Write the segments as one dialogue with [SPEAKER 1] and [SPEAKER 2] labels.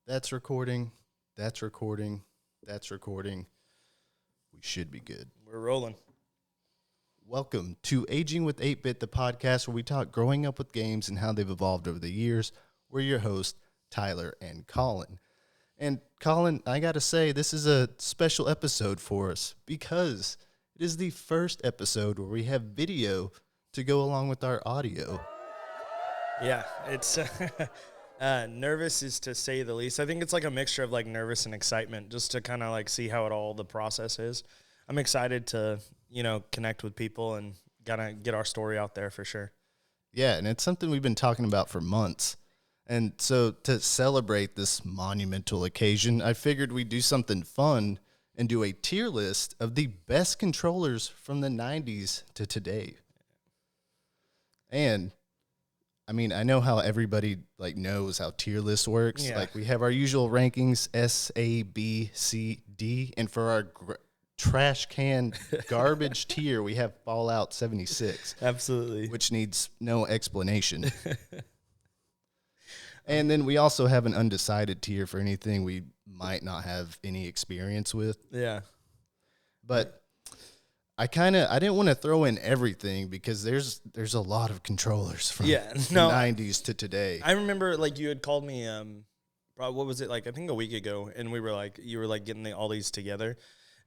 [SPEAKER 1] That's recording. That's recording. That's recording. We should be good.
[SPEAKER 2] We're rolling.
[SPEAKER 1] Welcome to Aging with 8-Bit, the podcast where we talk growing up with games and how they've evolved over the years. We're your hosts, Tyler and Colin. And Colin, I got to say, this is a special episode for us because it is the first episode where we have video to go along with our audio.
[SPEAKER 2] Yeah, it's nervous is to say the least. I think it's like a mixture of like nervous and excitement just to kind of like see how the process is. I'm excited to, connect with people and gotta get our story out there for sure.
[SPEAKER 1] Yeah, and it's something we've been talking about for months. And so to celebrate this monumental occasion, I figured we'd do something fun and do a tier list of the best controllers from the 90s to today. And I mean, I know how everybody knows how tier list works.
[SPEAKER 2] Yeah.
[SPEAKER 1] We have our usual rankings, S, A, B, C, D. And for our trash can garbage tier, we have Fallout 76.
[SPEAKER 2] Absolutely.
[SPEAKER 1] Which needs no explanation. And then we also have an undecided tier for anything we might not have any experience with.
[SPEAKER 2] Yeah.
[SPEAKER 1] But I didn't want to throw in everything because there's a lot of controllers from the 90s to today.
[SPEAKER 2] I remember you had called me what was it, I think a week ago, and you were getting all these together,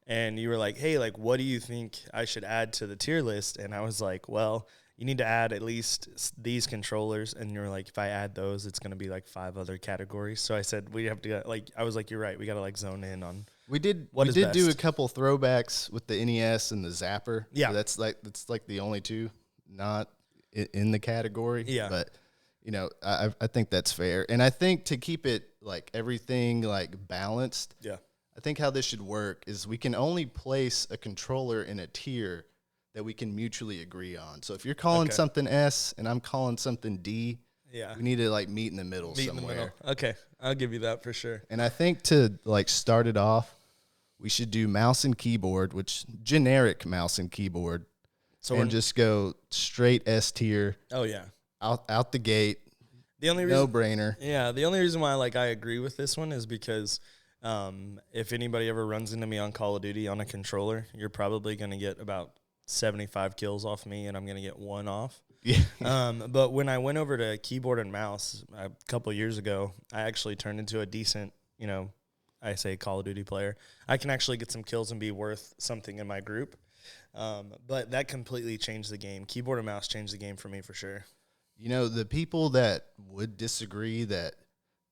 [SPEAKER 2] and you were like, hey, what do you think I should add to the tier list? And I was like, well, you need to add at least these controllers. And you were like, if I add those, it's going to be 5 other categories. So I said, we have to I was like, you're right. We got to zone in on.
[SPEAKER 1] We did
[SPEAKER 2] best.
[SPEAKER 1] Do a couple throwbacks with the NES and the Zapper.
[SPEAKER 2] Yeah.
[SPEAKER 1] So that's the only two not in the category.
[SPEAKER 2] Yeah.
[SPEAKER 1] But I think that's fair. And I think to keep it everything balanced.
[SPEAKER 2] Yeah.
[SPEAKER 1] I think how this should work is we can only place a controller in a tier that we can mutually agree on. So if you're calling something S and I'm calling something D,
[SPEAKER 2] yeah,
[SPEAKER 1] we need to meet in the middle somewhere.
[SPEAKER 2] Okay, I'll give you that for sure.
[SPEAKER 1] And I think to start it off, we should do mouse and keyboard, which generic mouse and keyboard, and just go straight S tier.
[SPEAKER 2] Oh yeah,
[SPEAKER 1] out the gate.
[SPEAKER 2] The only
[SPEAKER 1] no brainer.
[SPEAKER 2] Yeah, the only reason why I agree with this one is because if anybody ever runs into me on Call of Duty on a controller, you're probably going to get about 75 kills off me, and I'm going to get 1 off.
[SPEAKER 1] Yeah.
[SPEAKER 2] But when I went over to keyboard and mouse a couple years ago, I actually turned into a decent, I say Call of Duty player. I can actually get some kills and be worth something in my group. But that completely changed the game. Keyboard and mouse changed the game for me for sure.
[SPEAKER 1] The people that would disagree that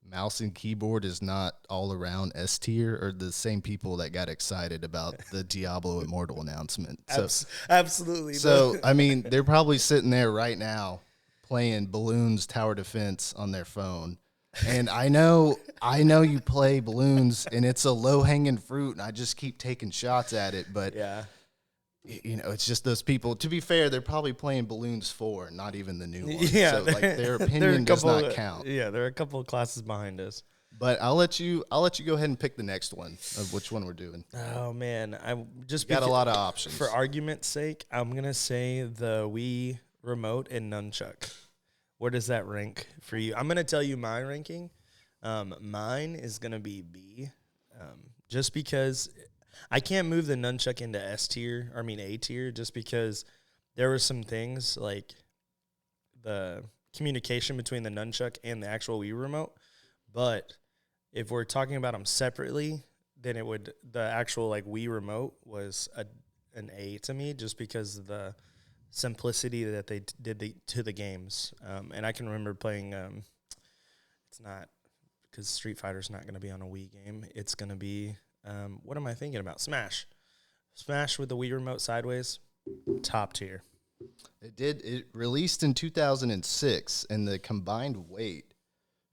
[SPEAKER 1] mouse and keyboard is not all around S tier are the same people that got excited about the Diablo Immortal announcement. So,
[SPEAKER 2] absolutely.
[SPEAKER 1] So, I mean, they're probably sitting there right now playing Balloons Tower Defense on their phone. And I know you play Balloons and it's a low-hanging fruit and I just keep taking shots at it, but
[SPEAKER 2] yeah.
[SPEAKER 1] It's just those people. To be fair, they're probably playing Balloons 4, not even the new one.
[SPEAKER 2] Yeah,
[SPEAKER 1] so their opinion does not count.
[SPEAKER 2] Yeah, there are a couple of classes behind us.
[SPEAKER 1] But I'll let you go ahead and pick the next one of which one we're doing.
[SPEAKER 2] Oh man, I just
[SPEAKER 1] got a lot of options.
[SPEAKER 2] For argument's sake, I'm gonna say the Wii remote and nunchuck. Where does that rank for you? I'm gonna tell you my ranking. Mine is gonna be B, just because I can't move the nunchuck into A tier, just because there were some things like the communication between the nunchuck and the actual Wii remote. But if we're talking about them separately, then the actual Wii remote was an A to me, just because of the simplicity that they did to the games. And I can remember playing, it's not, because Street Fighter's not going to be on a Wii game. It's going to be, what am I thinking about? Smash with the Wii remote sideways, top tier.
[SPEAKER 1] It released in 2006, and the combined weight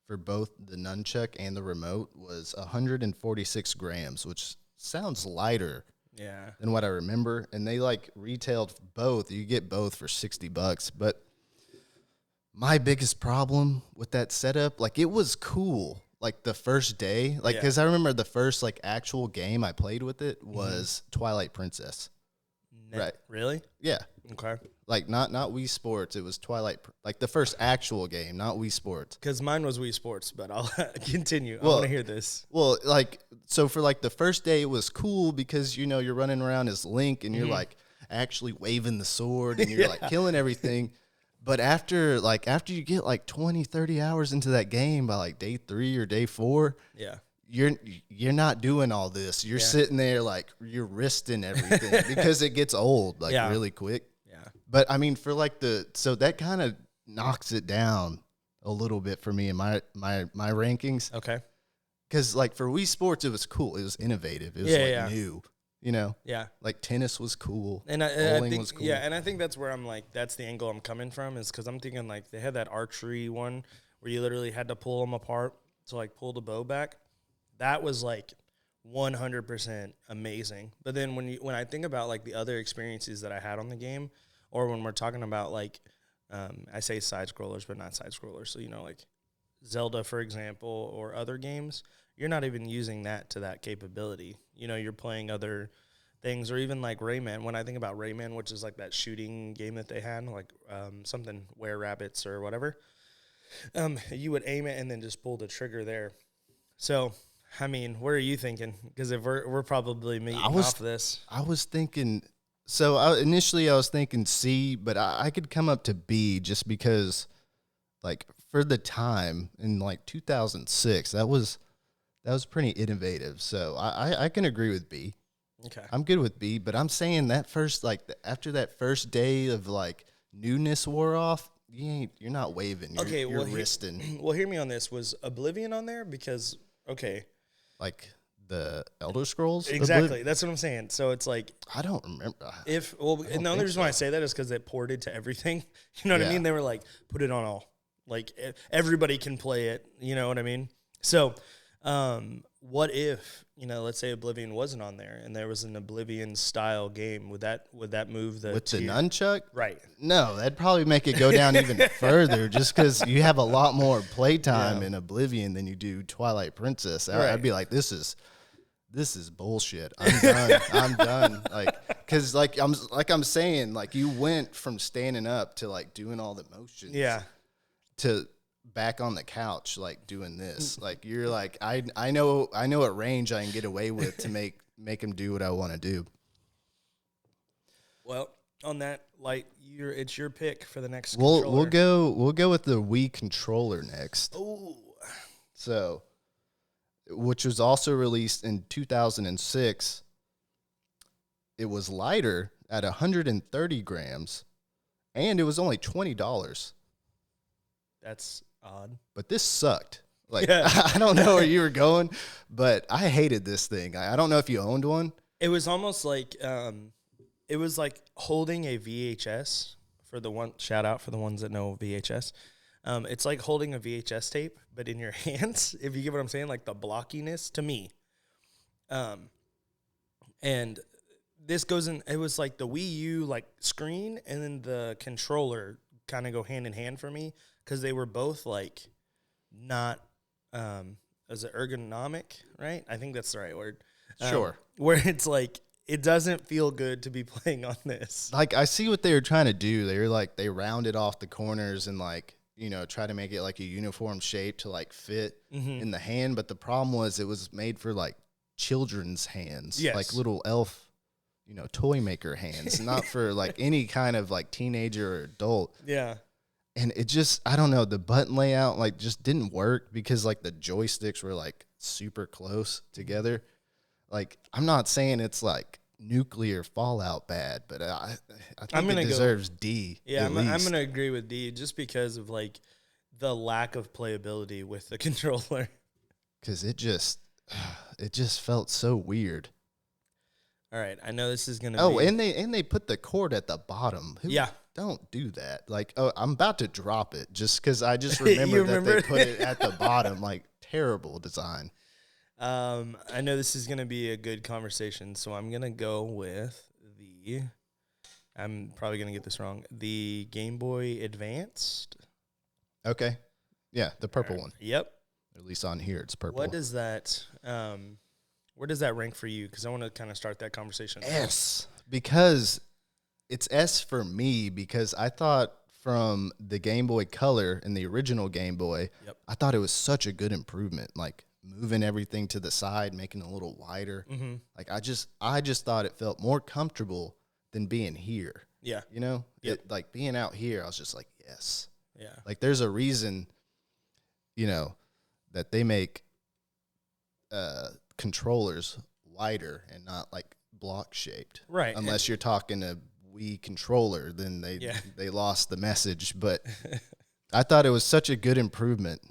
[SPEAKER 1] for both the nunchuck and the remote was 146 grams, which sounds lighter than what I remember. And they retailed both. You get both for $60. But my biggest problem with that setup, it was cool. The first day, because I remember the first actual game I played with it was Twilight Princess.
[SPEAKER 2] Right? Really?
[SPEAKER 1] Yeah.
[SPEAKER 2] Okay.
[SPEAKER 1] Like not Wii Sports. It was like the first actual game, not Wii Sports.
[SPEAKER 2] Because mine was Wii Sports, but I'll continue. I
[SPEAKER 1] Well,
[SPEAKER 2] want to hear this.
[SPEAKER 1] Well, like so for like the first day, it was cool because you're running around as Link and you're like actually waving the sword and you're like killing everything. But after you get like 20, 30 hours into that game by like day 3 or day 4,
[SPEAKER 2] Yeah.
[SPEAKER 1] You're not doing all this. You're sitting there like you're wristing everything because it gets old like really quick.
[SPEAKER 2] Yeah.
[SPEAKER 1] But I mean, for like so that kind of knocks it down a little bit for me in my rankings.
[SPEAKER 2] Okay.
[SPEAKER 1] Because like for Wii Sports, it was cool. It was innovative. It was new. You know.
[SPEAKER 2] Yeah.
[SPEAKER 1] Like tennis was cool.
[SPEAKER 2] And I
[SPEAKER 1] bowling
[SPEAKER 2] think
[SPEAKER 1] was cool.
[SPEAKER 2] yeah, and I think that's where I'm like that's the angle I'm coming from is because I'm thinking like they had that archery one where you literally had to pull them apart to like pull the bow back. That was like 100% amazing. But then when I think about like the other experiences that I had on the game, or when we're talking about like, I say side scrollers, but not side scrollers. So, like Zelda, for example, or other games, you're not even using that to that capability. You're playing other things, or even like Rayman. When I think about Rayman, which is like that shooting game that they had, like something Were Rabbits or whatever, you would aim it and then just pull the trigger there. So, I mean, what are you thinking? Because if we're probably meeting off this.
[SPEAKER 1] I was thinking. So initially I was thinking C, but I could come up to B just because, like, for the time in like 2006, that was pretty innovative. So I can agree with B.
[SPEAKER 2] Okay,
[SPEAKER 1] I'm good with B, but I'm saying that first, like, after that first day of like newness wore off, you're not waving. You're wristing.
[SPEAKER 2] Well, hear me on this. Was Oblivion on there? Because
[SPEAKER 1] like the Elder Scrolls.
[SPEAKER 2] Exactly. That's what I'm saying. So it's like
[SPEAKER 1] I don't remember.
[SPEAKER 2] And the only reason why I say that is because it ported to everything. You know what I mean? They were like, put it on all. Like everybody can play it. You know what I mean? So, what if let's say Oblivion wasn't on there and there was an Oblivion style game? Would that move the
[SPEAKER 1] with the nunchuck?
[SPEAKER 2] Right.
[SPEAKER 1] No, that'd probably make it go down even further, just because you have a lot more playtime in Oblivion than you do Twilight Princess. I'd be like, this is bullshit. I'm done. I'm done. Like, because I'm saying, like, you went from standing up to like doing all the motions.
[SPEAKER 2] Yeah.
[SPEAKER 1] To back on the couch, like doing this. Like, you're like, I know what range I can get away with to make him do what I want to do.
[SPEAKER 2] Well, on that light, it's your pick for the next.
[SPEAKER 1] We'll go with the Wii controller next.
[SPEAKER 2] Oh.
[SPEAKER 1] So, which was also released in 2006. It was lighter at 130 grams, and it was only $20.
[SPEAKER 2] That's odd.
[SPEAKER 1] But this sucked. Like, I don't know where you were going, but I hated this thing. I don't know if you owned one.
[SPEAKER 2] It was almost like it was like holding a VHS shout out for the ones that know VHS. It's like holding a VHS tape, but in your hands, if you get what I'm saying, like the blockiness to me. And this goes in, it was like the Wii U like screen and then the controller kind of go hand in hand for me because they were both like not, is it ergonomic, right? I think that's the right word.
[SPEAKER 1] Sure.
[SPEAKER 2] Where it's like, it doesn't feel good to be playing on this.
[SPEAKER 1] Like, I see what they were trying to do. They were like, they rounded off the corners and like, try to make it like a uniform shape to like fit in the hand. But the problem was it was made for like children's hands, like little elf, toy maker hands, not for like any kind of like teenager or adult.
[SPEAKER 2] Yeah.
[SPEAKER 1] And it just, I don't know, the button layout like just didn't work because like the joysticks were like super close together. Like, I'm not saying it's like nuclear fallout bad, but I think it deserves D.
[SPEAKER 2] Yeah, I'm going to agree with D just because of like the lack of playability with the controller.
[SPEAKER 1] Because it just felt so weird.
[SPEAKER 2] All right, I know this is going to
[SPEAKER 1] be... Oh, and they put the cord at the bottom.
[SPEAKER 2] Yeah.
[SPEAKER 1] Don't do that. Like, I'm about to drop it just because I just remember that they put it at the bottom. Like, terrible design.
[SPEAKER 2] I know this is going to be a good conversation, so I'm going to go with I'm probably going to get this wrong, the Game Boy Advanced.
[SPEAKER 1] Okay. Yeah, the purple one.
[SPEAKER 2] Yep.
[SPEAKER 1] At least on here, it's purple.
[SPEAKER 2] What does that, where does that rank for you? Because I want to kind of start that conversation.
[SPEAKER 1] S, because it's S for me because I thought from the Game Boy Color and the original Game Boy,
[SPEAKER 2] Yep.
[SPEAKER 1] I thought it was such a good improvement. Like moving everything to the side, making it a little wider.
[SPEAKER 2] Mm-hmm.
[SPEAKER 1] Like I just thought it felt more comfortable than being here.
[SPEAKER 2] Yeah.
[SPEAKER 1] You know,
[SPEAKER 2] Yep.
[SPEAKER 1] like being out here, I was just like, yes.
[SPEAKER 2] Yeah.
[SPEAKER 1] Like there's a reason, you know, that they make controllers wider and not like block shaped.
[SPEAKER 2] Right.
[SPEAKER 1] Unless you're talking a Wii controller, then
[SPEAKER 2] Yeah.
[SPEAKER 1] they lost the message. But I thought it was such a good improvement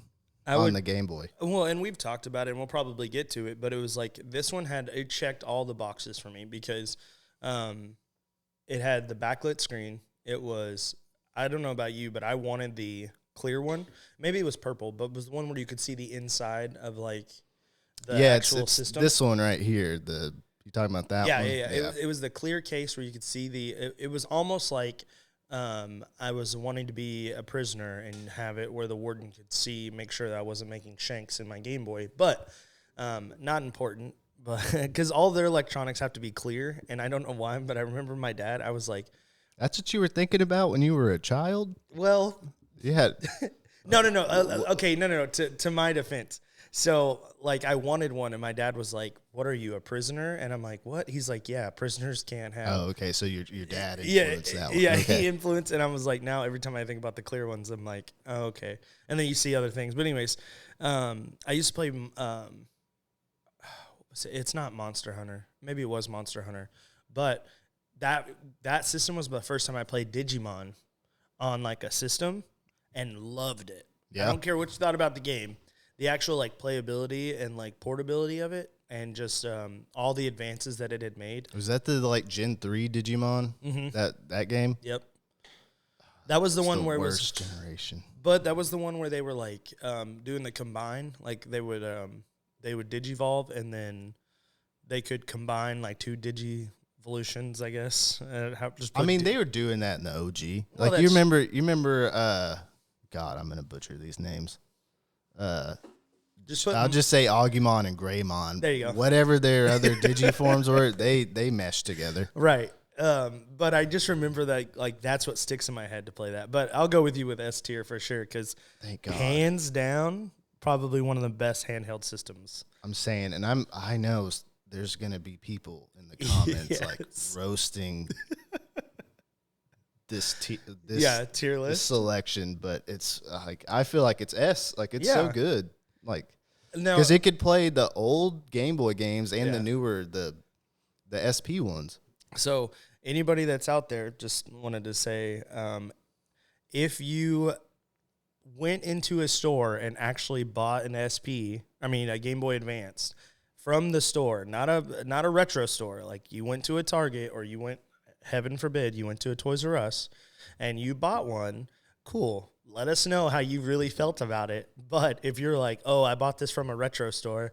[SPEAKER 1] on the Game Boy.
[SPEAKER 2] Well, and we've talked about it, and we'll probably get to it, but it was like this one it checked all the boxes for me because it had the backlit screen. It was, I don't know about you, but I wanted the clear one. Maybe it was purple, but it was the one where you could see the inside of like the actual
[SPEAKER 1] it's
[SPEAKER 2] system.
[SPEAKER 1] This one right here. You talking about that one?
[SPEAKER 2] Yeah. It was the clear case where you could see it was almost like I was wanting to be a prisoner and have it where the warden could see, make sure that I wasn't making shanks in my Game Boy. But not important, but because all their electronics have to be clear. And I don't know why, but I remember my dad, I was like,
[SPEAKER 1] that's what you were thinking about when you were a child?
[SPEAKER 2] well,
[SPEAKER 1] Yeah.
[SPEAKER 2] no. Okay, no. To my defense. So, like, I wanted one, and my dad was like, what are you, a prisoner? And I'm like, what? He's like, yeah, prisoners can't have.
[SPEAKER 1] Oh, okay. So your dad influenced that one.
[SPEAKER 2] Yeah,
[SPEAKER 1] Okay.
[SPEAKER 2] he influenced, and I was like, now every time I think about the clear ones, I'm like, oh, okay. And then you see other things. But anyways, I used to play, it's not Monster Hunter. Maybe it was Monster Hunter. But that system was the first time I played Digimon on, like, a system and loved it.
[SPEAKER 1] Yeah.
[SPEAKER 2] I don't care what you thought about the game. The actual like playability and like portability of it, and just all the advances that it had made.
[SPEAKER 1] Was that the like Gen 3 Digimon?
[SPEAKER 2] Mm-hmm.
[SPEAKER 1] That game?
[SPEAKER 2] Yep. That was the one where
[SPEAKER 1] worst generation.
[SPEAKER 2] But that was the one where they were like doing the combine, like they would digivolve and then they could combine like two digivolutions, I guess.
[SPEAKER 1] They were doing that in the OG.
[SPEAKER 2] Well,
[SPEAKER 1] like you remember God, I'm gonna butcher these names. I'll just say Agumon and Greymon.
[SPEAKER 2] There you go.
[SPEAKER 1] Whatever their other digiforms were, they meshed together.
[SPEAKER 2] Right. But I just remember that like that's what sticks in my head to play that. But I'll go with you with S tier for sure because hands down, probably one of the best handheld systems.
[SPEAKER 1] I'm saying, and I know there's gonna be people in the comments like roasting this tier
[SPEAKER 2] tier
[SPEAKER 1] this
[SPEAKER 2] list
[SPEAKER 1] selection, but it's like I feel like it's S. Like it's so good, like because it could play the old Game Boy games and the newer the SP ones.
[SPEAKER 2] So anybody that's out there, just wanted to say, if you went into a store and actually bought a Game Boy Advanced from the store, not a retro store, like you went to a Target or you went, heaven forbid, you went to a Toys R Us and you bought one, cool. Let us know how you really felt about it. But if you're like, oh, I bought this from a retro store,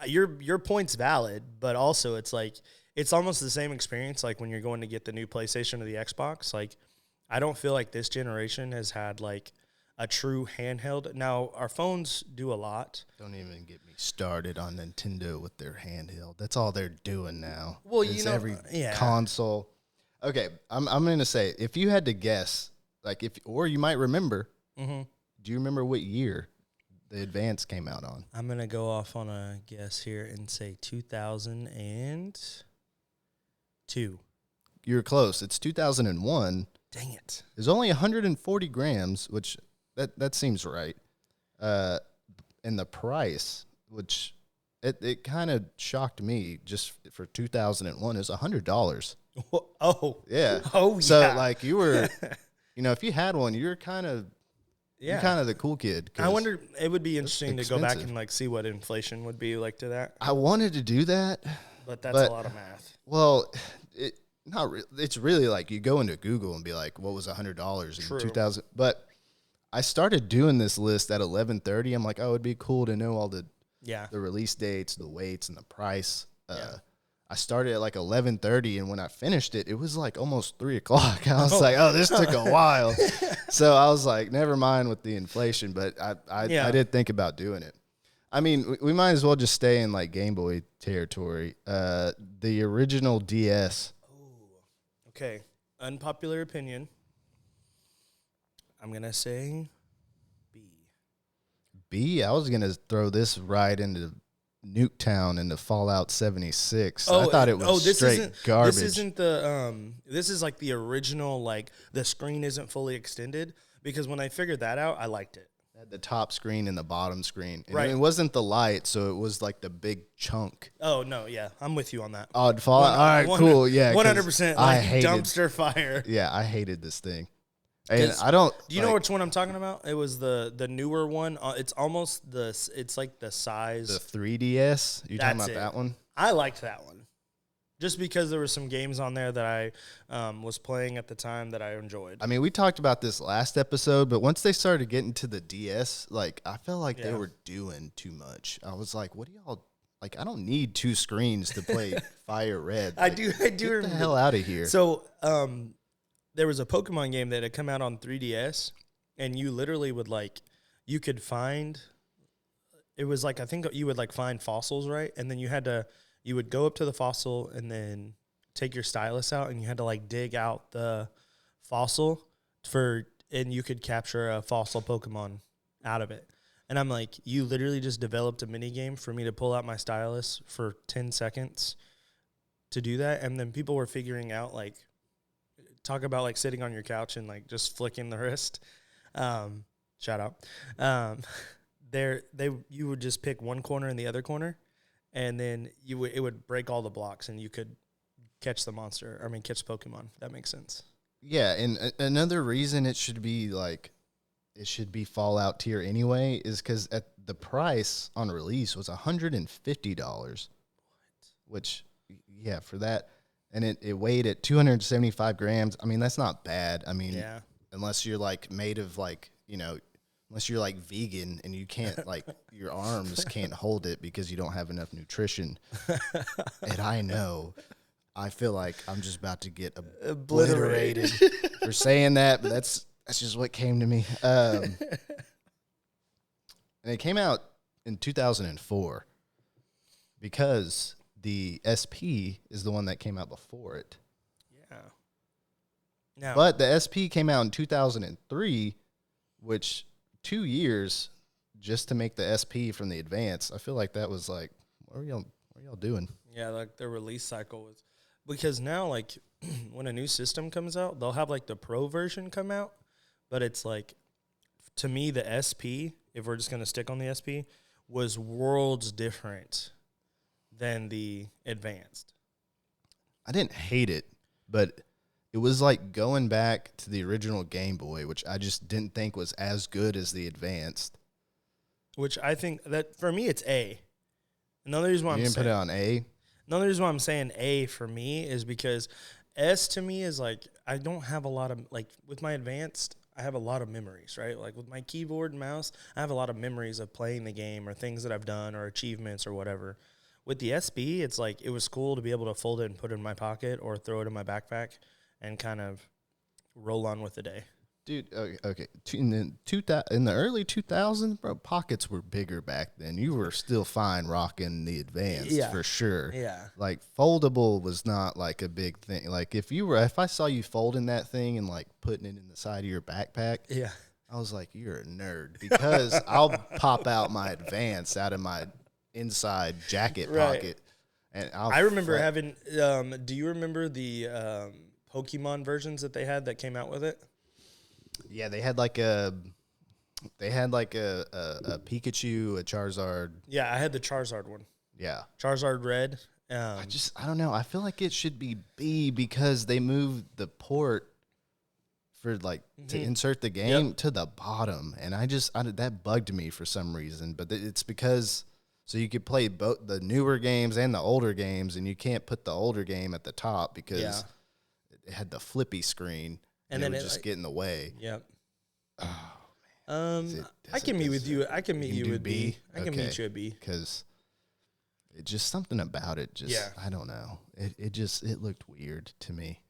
[SPEAKER 2] your point's valid, but also it's like, it's almost the same experience like when you're going to get the new PlayStation or the Xbox. Like, I don't feel like this generation has had like a true handheld. Now, our phones do a lot.
[SPEAKER 1] Don't even get me started on Nintendo with their handheld. That's all they're doing now.
[SPEAKER 2] Well,
[SPEAKER 1] every console. Okay, I'm going to say, if you had to guess, like or you might remember, do you remember what year the Advance came out on?
[SPEAKER 2] I'm going to go off on a guess here and say 2002.
[SPEAKER 1] You're close. It's 2001.
[SPEAKER 2] Dang it.
[SPEAKER 1] There's only 140 grams, which that seems right. And the price, which it kind of shocked me, just for 2001 is $100.
[SPEAKER 2] Oh.
[SPEAKER 1] Yeah.
[SPEAKER 2] Oh, yeah.
[SPEAKER 1] So like you were, if you had one, you're kind of the cool kid.
[SPEAKER 2] I wonder, it would be interesting to go back and like see what inflation would be like to that.
[SPEAKER 1] I wanted to do that,
[SPEAKER 2] but that's a lot of math.
[SPEAKER 1] Well, it's really like you go into Google and be like, what was $100 in 2000? But I started doing this list at 11:30. I'm like, oh, it'd be cool to know all the release dates, the weights, and the price. I started at like 11:30, and when I finished it, it was like almost 3 o'clock. I was like, oh, this took a while. So I was like, never mind with the inflation, but I did think about doing it. I mean, we might as well just stay in like Game Boy territory. The original DS.
[SPEAKER 2] Okay, unpopular opinion. I'm gonna say B.
[SPEAKER 1] B, I was gonna throw this right into Nuketown into Fallout 76. I
[SPEAKER 2] Oh,
[SPEAKER 1] thought it was
[SPEAKER 2] this
[SPEAKER 1] straight
[SPEAKER 2] isn't
[SPEAKER 1] garbage.
[SPEAKER 2] this isn't the this is like the original, like the screen isn't fully extended, because when I figured that out, I liked it.
[SPEAKER 1] Had the top screen and the bottom screen. And
[SPEAKER 2] Right.
[SPEAKER 1] it wasn't the light, so it was like the big chunk.
[SPEAKER 2] Oh no, yeah, I'm with you on that.
[SPEAKER 1] Odd Fallout. All right, cool. Yeah,
[SPEAKER 2] 100%.
[SPEAKER 1] I
[SPEAKER 2] Like
[SPEAKER 1] hated
[SPEAKER 2] dumpster fire.
[SPEAKER 1] Yeah, I hated this thing. And
[SPEAKER 2] 'Cause
[SPEAKER 1] I don't.
[SPEAKER 2] Do you know which one I'm talking about? It was the newer one. It's almost it's like the size.
[SPEAKER 1] the 3DS? You talking
[SPEAKER 2] That's
[SPEAKER 1] about
[SPEAKER 2] it.
[SPEAKER 1] that one?
[SPEAKER 2] I liked that one, just because there were some games on there that I was playing at the time that I enjoyed.
[SPEAKER 1] I mean, we talked about this last episode, but once they started getting to the DS, like I felt like they
[SPEAKER 2] Yeah.
[SPEAKER 1] were doing too much. I was like, what do y'all like? I don't need two screens to play Fire Red.
[SPEAKER 2] I
[SPEAKER 1] Like,
[SPEAKER 2] do
[SPEAKER 1] Get the
[SPEAKER 2] remember.
[SPEAKER 1] hell out of here.
[SPEAKER 2] So there was a Pokemon game that had come out on 3DS, and you literally would you could find. It was like, I think you would like find fossils, right? And then you would go up to the fossil and then take your stylus out, and you had to like dig out the fossil and you could capture a fossil Pokemon out of it. And I'm like, you literally just developed a mini game for me to pull out my stylus for 10 seconds to do that. And then people were figuring out, like, talk about like sitting on your couch and like just flicking the wrist. Shout out. You would just pick one corner and the other corner, and then it would break all the blocks, and you could catch the monster. I mean, catch Pokemon. That makes sense.
[SPEAKER 1] Yeah, and another reason it should be Fallout tier anyway is because at the price on release was $150. Which, yeah, for that, and it weighed at 275 grams. I mean, that's not bad. I mean,
[SPEAKER 2] Yeah.
[SPEAKER 1] unless you're like made of like, unless you're like vegan and you can't like your arms can't hold it because you don't have enough nutrition. And I feel like I'm just about to get obliterated for saying that, but that's just what came to me. And it came out in 2004 because the SP is the one that came out before it.
[SPEAKER 2] Yeah. Now,
[SPEAKER 1] But the SP came out in 2003, which 2 years just to make the SP from the Advance. I feel like that was like, what are y'all doing?
[SPEAKER 2] yeah, like the release cycle was, because now, like, when a new system comes out, they'll have like the Pro version come out, but it's like, to me, the SP, if we're just gonna stick on the SP, was worlds different than the Advanced.
[SPEAKER 1] I didn't hate it, but it was like going back to the original Game Boy, which I just didn't think was as good as the Advanced.
[SPEAKER 2] Which I think that for me it's A. Another reason why
[SPEAKER 1] You
[SPEAKER 2] I'm
[SPEAKER 1] didn't put it
[SPEAKER 2] saying
[SPEAKER 1] on A?
[SPEAKER 2] another reason why I'm saying A for me is because S to me is like, I don't have a lot of, like, with my Advanced, I have a lot of memories, right? Like with my keyboard and mouse, I have a lot of memories of playing the game or things that I've done or achievements or whatever. With the SB, it's like, it was cool to be able to fold it and put it in my pocket or throw it in my backpack and kind of roll on with the day.
[SPEAKER 1] Dude, okay. In the early 2000s, bro, pockets were bigger back then. You were still fine rocking the Advanced,
[SPEAKER 2] Yeah.
[SPEAKER 1] for sure.
[SPEAKER 2] Yeah.
[SPEAKER 1] Like, foldable was not, like, a big thing. Like, if I saw you folding that thing and, like, putting it in the side of your backpack,
[SPEAKER 2] Yeah.
[SPEAKER 1] I was like, you're a nerd. Because I'll pop out my Advanced out of my inside jacket
[SPEAKER 2] Right.
[SPEAKER 1] pocket. And
[SPEAKER 2] I remember having, do you remember the Pokemon versions that they had that came out with it?
[SPEAKER 1] Yeah, they had like a Pikachu, a Charizard.
[SPEAKER 2] Yeah, I had the Charizard one.
[SPEAKER 1] Yeah.
[SPEAKER 2] Charizard Red.
[SPEAKER 1] I don't know. I feel like it should be B because they moved the port for like to insert the game to the bottom. And that bugged me for some reason, but it's because so you could play both the newer games and the older games, and you can't put the older game at the top because it had the flippy screen. And then it would just get in the way.
[SPEAKER 2] Yep.
[SPEAKER 1] Oh,
[SPEAKER 2] I can meet with you. I can meet you with B. I can
[SPEAKER 1] Okay.
[SPEAKER 2] meet you at B.
[SPEAKER 1] Because it just something about it I don't know. It looked weird to me.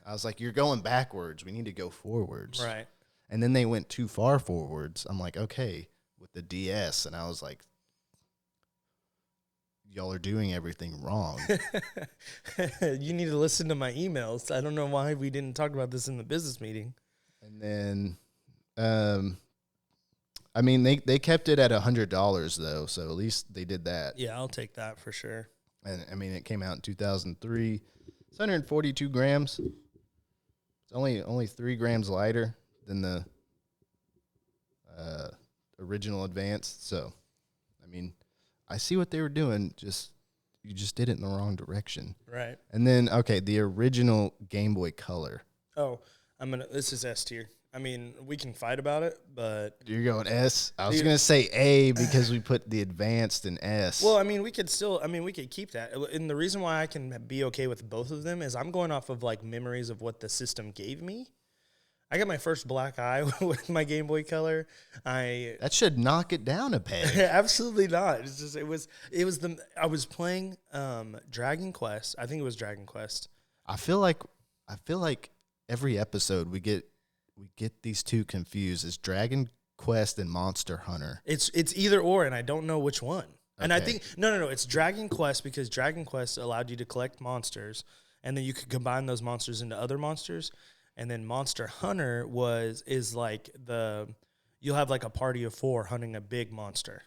[SPEAKER 1] I was like, you're going backwards. We need to go forwards.
[SPEAKER 2] Right.
[SPEAKER 1] And then they went too far forwards. I'm like, okay, with the DS. And I was like, y'all are doing everything wrong.
[SPEAKER 2] You need to listen to my emails. I don't know why we didn't talk about this in the business meeting.
[SPEAKER 1] And then, I mean, they kept it at $100 though, so at least they did that.
[SPEAKER 2] Yeah, I'll take that for sure.
[SPEAKER 1] And I mean, it came out in 2003. It's 142 grams. It's only 3 grams lighter than the original Advanced. So, I mean, I see what they were doing. You just did it in the wrong direction.
[SPEAKER 2] Right.
[SPEAKER 1] And then, okay, the original Game Boy Color.
[SPEAKER 2] Oh, this is S tier. I mean, we can fight about it, but
[SPEAKER 1] You're going S? I was going to say A because we put the Advanced in S.
[SPEAKER 2] well, I mean, we could keep that. And the reason why I can be okay with both of them is I'm going off of like memories of what the system gave me. I got my first black eye with my Game Boy Color.
[SPEAKER 1] That should knock it down a peg.
[SPEAKER 2] Absolutely not. It's just I was playing Dragon Quest. I think it was Dragon Quest.
[SPEAKER 1] I feel like every episode we get these two confused. It's Dragon Quest and Monster Hunter.
[SPEAKER 2] It's either or, and I don't know which one. And I
[SPEAKER 1] Okay.
[SPEAKER 2] think no, it's Dragon Quest because Dragon Quest allowed you to collect monsters, and then you could combine those monsters into other monsters. And then Monster Hunter is like you'll have like a party of 4 hunting a big monster.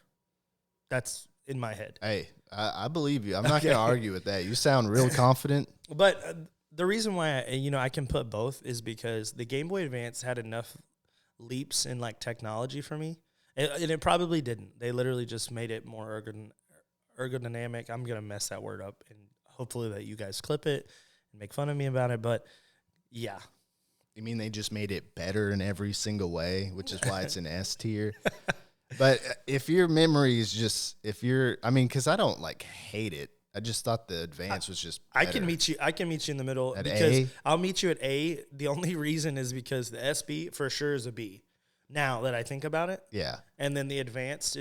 [SPEAKER 2] That's in my head.
[SPEAKER 1] Hey, I believe you. I'm not going to argue with that. You sound real confident.
[SPEAKER 2] But the reason why I can put both is because the Game Boy Advance had enough leaps in like technology for me, and it probably didn't. They literally just made it more ergodynamic. I'm gonna mess that word up, and hopefully that you guys clip it and make fun of me about it. But yeah.
[SPEAKER 1] You mean they just made it better in every single way, which is why it's an S tier? But if your memory is because I don't like hate it. I just thought the Advance was just better.
[SPEAKER 2] I can meet you in the middle
[SPEAKER 1] At
[SPEAKER 2] because
[SPEAKER 1] A?
[SPEAKER 2] I'll meet you at A. The only reason is because the SB for sure is a B. Now that I think about it.
[SPEAKER 1] Yeah.
[SPEAKER 2] And then the Advanced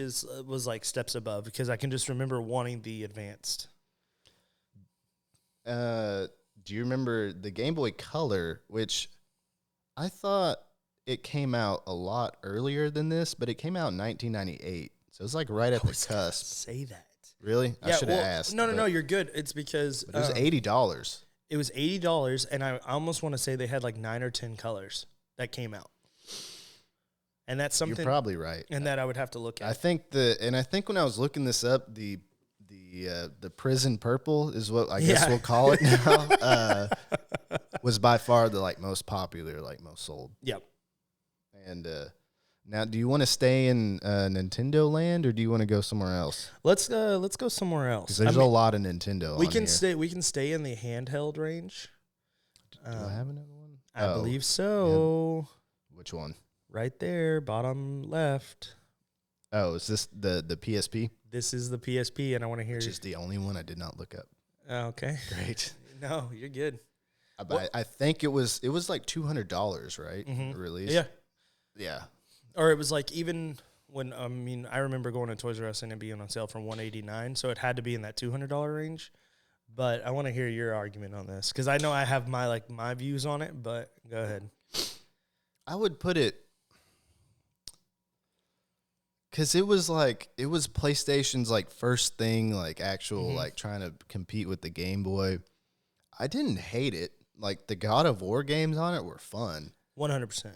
[SPEAKER 2] was like steps above because I can just remember wanting the Advanced.
[SPEAKER 1] Do you remember the Game Boy Color, which I thought it came out a lot earlier than this, but it came out in 1998. So it's like right at the cusp.
[SPEAKER 2] Say that.
[SPEAKER 1] Really? I should have asked.
[SPEAKER 2] No, you're good. It's because
[SPEAKER 1] It was $80.
[SPEAKER 2] It was $80, and I almost want to say they had like 9 or 10 colors that came out. And that's something.
[SPEAKER 1] You're probably right.
[SPEAKER 2] And that I would have to look at.
[SPEAKER 1] I think when I was looking this up, the prison purple is what I guess we'll call it now. Was by far the like most popular, like most sold.
[SPEAKER 2] Yep.
[SPEAKER 1] And now, do you want to stay in Nintendo land or do you want to go somewhere else?
[SPEAKER 2] Let's go somewhere else.
[SPEAKER 1] Because there's a lot of Nintendo.
[SPEAKER 2] We can stay in the handheld range.
[SPEAKER 1] Do I have another one?
[SPEAKER 2] I believe so.
[SPEAKER 1] Yeah. Which one?
[SPEAKER 2] Right there, bottom left.
[SPEAKER 1] Oh, is this the PSP?
[SPEAKER 2] This is the PSP, and I want to hear.
[SPEAKER 1] Which is the only one I did not look up.
[SPEAKER 2] Okay,
[SPEAKER 1] Great.
[SPEAKER 2] No, you're good.
[SPEAKER 1] I think it was like $200, right?
[SPEAKER 2] Mm-hmm.
[SPEAKER 1] Release.
[SPEAKER 2] Yeah.
[SPEAKER 1] Yeah.
[SPEAKER 2] Or it was like even when I remember going to Toys R Us and it being on sale for $189, so it had to be in that $200 range. But I want to hear your argument on this because I know I have my views on it. But go ahead.
[SPEAKER 1] I would put it because it was PlayStation's like first thing, like actual like trying to compete with the Game Boy. I didn't hate it. Like the God of War games on it were fun.
[SPEAKER 2] 100%.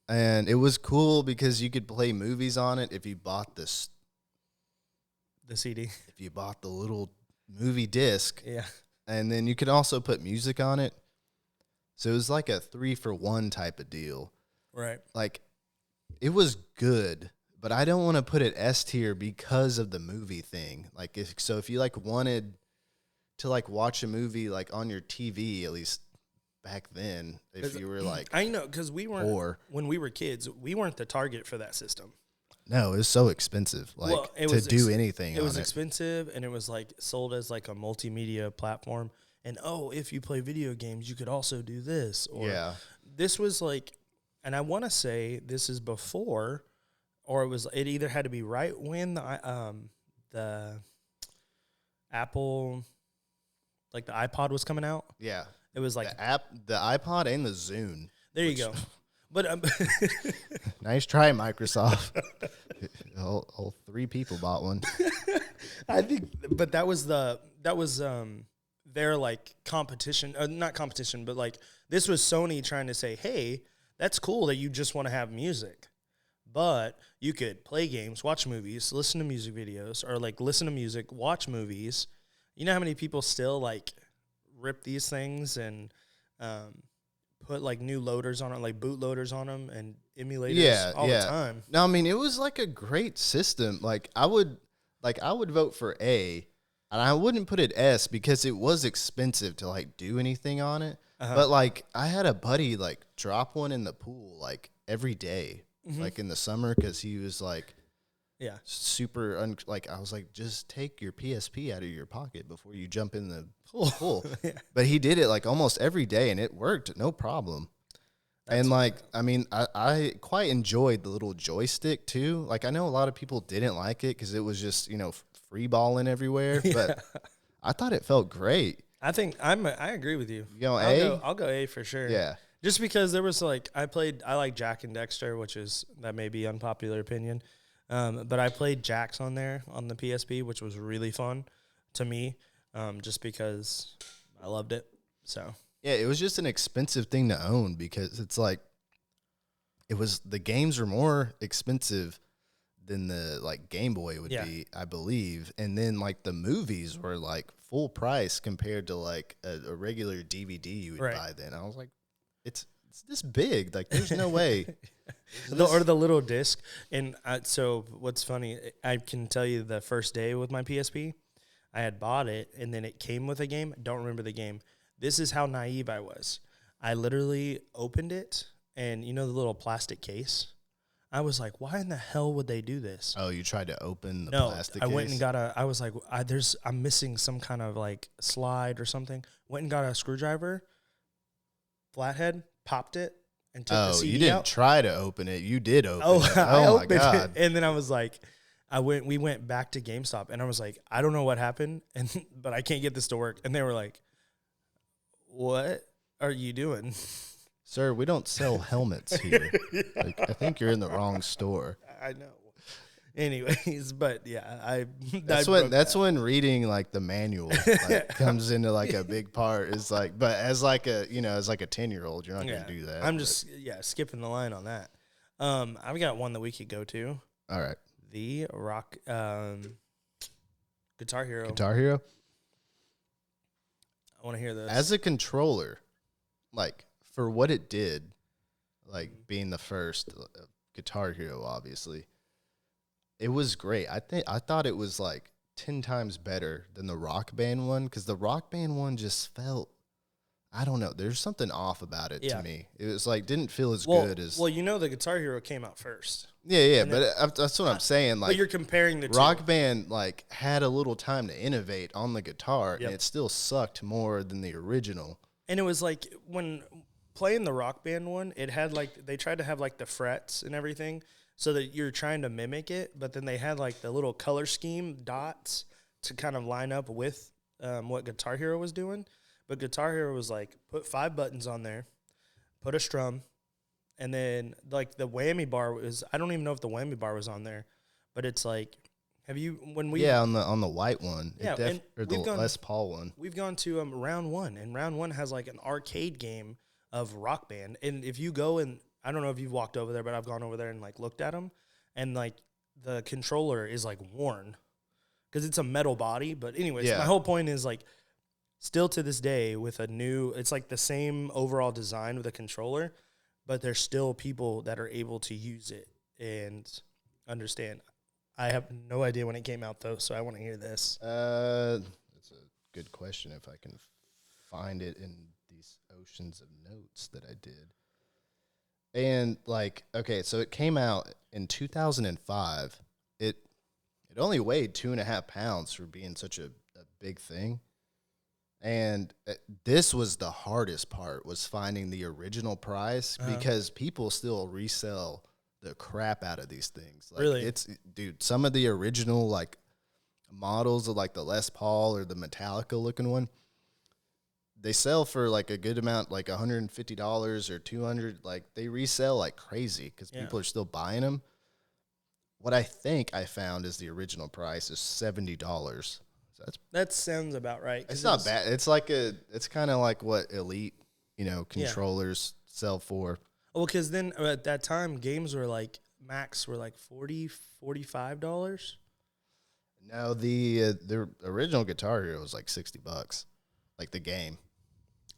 [SPEAKER 1] And it was cool because you could play movies on it if you bought the
[SPEAKER 2] CD.
[SPEAKER 1] If you bought the little movie disc.
[SPEAKER 2] Yeah.
[SPEAKER 1] And then you could also put music on it. So it was like a 3-for-1 type of deal.
[SPEAKER 2] Right.
[SPEAKER 1] Like it was good, but I don't want to put it S tier because of the movie thing. Like if you like wanted to like watch a movie like on your TV, at least back then, if you were like,
[SPEAKER 2] I know, because when we were kids, we weren't the target for that system.
[SPEAKER 1] No, it was so expensive. Like to do anything.
[SPEAKER 2] It was expensive, and it was like sold as like a multimedia platform. And if you play video games, you could also do this. Or this was like, and I want to say this is before, or it either had to be right when the Apple, like the iPod was coming out.
[SPEAKER 1] Yeah.
[SPEAKER 2] It was like
[SPEAKER 1] the iPod and the Zune.
[SPEAKER 2] There you go. But
[SPEAKER 1] Nice try, Microsoft. all 3 people bought one.
[SPEAKER 2] I think, but that was their like competition, not competition, but like this was Sony trying to say, hey, that's cool that you just want to have music, but you could play games, watch movies, listen to music videos, or like listen to music, watch movies. You know how many people still like rip these things and put like new loaders on it, like bootloaders on them and emulators all the time.
[SPEAKER 1] No, I mean, it was like a great system. Like I would vote for A, and I wouldn't put it S because it was expensive to like do anything on it. But like I had a buddy like drop one in the pool like every day, like in the summer, because he was like super like I was like, just take your PSP out of your pocket before you jump in the pool. But he did it like almost every day, and it worked no problem. And like, I mean, I quite enjoyed the little joystick too. Like, I know a lot of people didn't like it because it was just, you know, free balling everywhere. But I thought it felt great.
[SPEAKER 2] I think I agree with you.
[SPEAKER 1] You go A?
[SPEAKER 2] I'll go A for sure.
[SPEAKER 1] Yeah.
[SPEAKER 2] Just because there was like I like Jack and Dexter, which is that may be unpopular opinion. But I played Jax on there on the PSP, which was really fun to me, just because I loved it. So
[SPEAKER 1] yeah, it was just an expensive thing to own because it's like the games are more expensive than the like Game Boy would be, I believe, and then like the movies were like full price compared to like a regular DVD you would buy. Then I was like, it's this big, like there's no way.
[SPEAKER 2] Or the little disc. And so what's funny, I can tell you the first day with my PSP, I had bought it, and then it came with a game. I don't remember the game. This is how naive I was. I literally opened it, and you know the little plastic case? I was like, why in the hell would they do this?
[SPEAKER 1] Oh, you tried to open the plastic case?
[SPEAKER 2] I went and got I was like, I'm missing some kind of like slide or something. Went and got a screwdriver, flathead, popped it, and took the CD
[SPEAKER 1] you didn't
[SPEAKER 2] out.
[SPEAKER 1] Try to open it. You did open it.
[SPEAKER 2] I
[SPEAKER 1] Oh,
[SPEAKER 2] opened
[SPEAKER 1] my God.
[SPEAKER 2] it. And then I was like, we went back to GameStop, and I was like, I don't know what happened, but I can't get this to work. And they were like, what are you doing?
[SPEAKER 1] Sir, we don't sell helmets here. Like, I think you're in the wrong store.
[SPEAKER 2] I know. Anyways, but yeah,
[SPEAKER 1] that's when reading like the manual like, comes into like a big part. Is like, but as like a 10-year-old, you're not gonna do that.
[SPEAKER 2] I'm just skipping the line on that. I've got one that we could go to.
[SPEAKER 1] All right.
[SPEAKER 2] The rock Guitar Hero.
[SPEAKER 1] Guitar Hero.
[SPEAKER 2] I want to hear this.
[SPEAKER 1] As a controller, like for what it did, like being the first Guitar Hero, obviously, it was great. I thought it was like 10 times better than the Rock Band one, because the Rock Band one just felt, I don't know, there's something off about it to me. It was like didn't feel as good as.
[SPEAKER 2] Well, you know, the Guitar Hero came out first.
[SPEAKER 1] Yeah, but that's what I'm saying. Like,
[SPEAKER 2] but you're comparing the
[SPEAKER 1] Rock
[SPEAKER 2] two.
[SPEAKER 1] Band like had a little time to innovate on the guitar, and it still sucked more than the original.
[SPEAKER 2] And it was like when playing the Rock Band one, it had like they tried to have like the frets and everything, so that you're trying to mimic it, but then they had like the little color scheme dots to kind of line up with what Guitar Hero was doing. But Guitar Hero was like, put 5 buttons on there, put a strum, and then like the whammy bar was, I don't even know if the whammy bar was on there, but it's like, on
[SPEAKER 1] the white one, or the Les Paul one.
[SPEAKER 2] We've gone to round one, and round one has like an arcade game of Rock Band, and if you go and I don't know if you've walked over there, but I've gone over there and like looked at them, and like the controller is like worn because it's a metal body. But anyways, my whole point is like, still to this day with it's like the same overall design with a controller, but there's still people that are able to use it and understand. I have no idea when it came out though, so I want to hear this.
[SPEAKER 1] That's a good question. If I can find it in these oceans of notes that I did. And like, okay, so it came out in 2005. It only weighed 2.5 pounds for being such a big thing. And this was the hardest part, was finding the original price, because people still resell the crap out of these things. Like,
[SPEAKER 2] really?
[SPEAKER 1] Dude, some of the original like models of like the Les Paul or the Metallica looking one, they sell for like a good amount, like $150 or 200. Like they resell like crazy because people are still buying them. What I think I found is the original price is $70. So
[SPEAKER 2] that sounds about right.
[SPEAKER 1] It's not bad. It's kind of like what Elite, controllers sell for.
[SPEAKER 2] Well, because then at that time, games were like max were like $45.
[SPEAKER 1] No, the original Guitar Hero was like $60, like the game.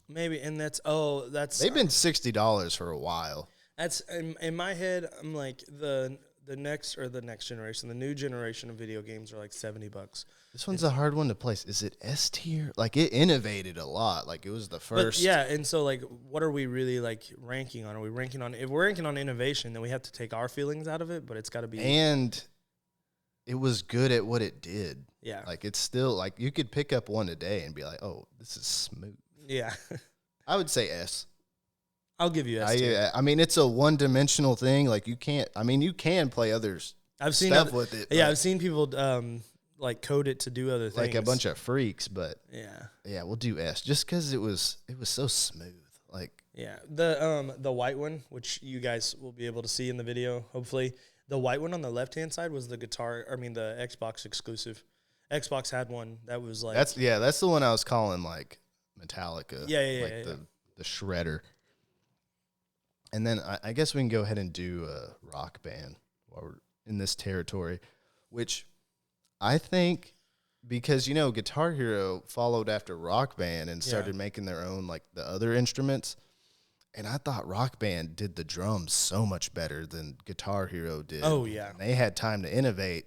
[SPEAKER 2] Maybe, and that's
[SPEAKER 1] they've been $60 for a while.
[SPEAKER 2] That's in my head. I'm like the next generation, the new generation of video games are like $70.
[SPEAKER 1] This one's a hard one to place. Is it S tier? Like it innovated a lot. Like it was the first.
[SPEAKER 2] But yeah, and so like, what are we really like ranking on? Are we ranking on? If we're ranking on innovation, then we have to take our feelings out of it. But it's got to be.
[SPEAKER 1] And it was good at what it did.
[SPEAKER 2] Yeah.
[SPEAKER 1] Like it's still like you could pick up one a day and be like, oh, this is smooth.
[SPEAKER 2] Yeah.
[SPEAKER 1] I would say S.
[SPEAKER 2] I'll give you S.
[SPEAKER 1] I mean, it's a one-dimensional thing. Like you can play others.
[SPEAKER 2] I've seen
[SPEAKER 1] stuff with it.
[SPEAKER 2] Yeah, I've seen people like code it to do other things.
[SPEAKER 1] Like a bunch of freaks, but
[SPEAKER 2] yeah,
[SPEAKER 1] we'll do S just because it was so smooth. Like
[SPEAKER 2] the white one, which you guys will be able to see in the video, hopefully. The white one on the left-hand side was the the Xbox exclusive. Xbox had one that was like
[SPEAKER 1] that's the one I was calling like Metallica.
[SPEAKER 2] Yeah.
[SPEAKER 1] The shredder. And then I guess we can go ahead and do Rock Band while we're in this territory, which I think because, Guitar Hero followed after Rock Band and started making their own, like, the other instruments. And I thought Rock Band did the drums so much better than Guitar Hero did.
[SPEAKER 2] Oh, yeah.
[SPEAKER 1] And they had time to innovate,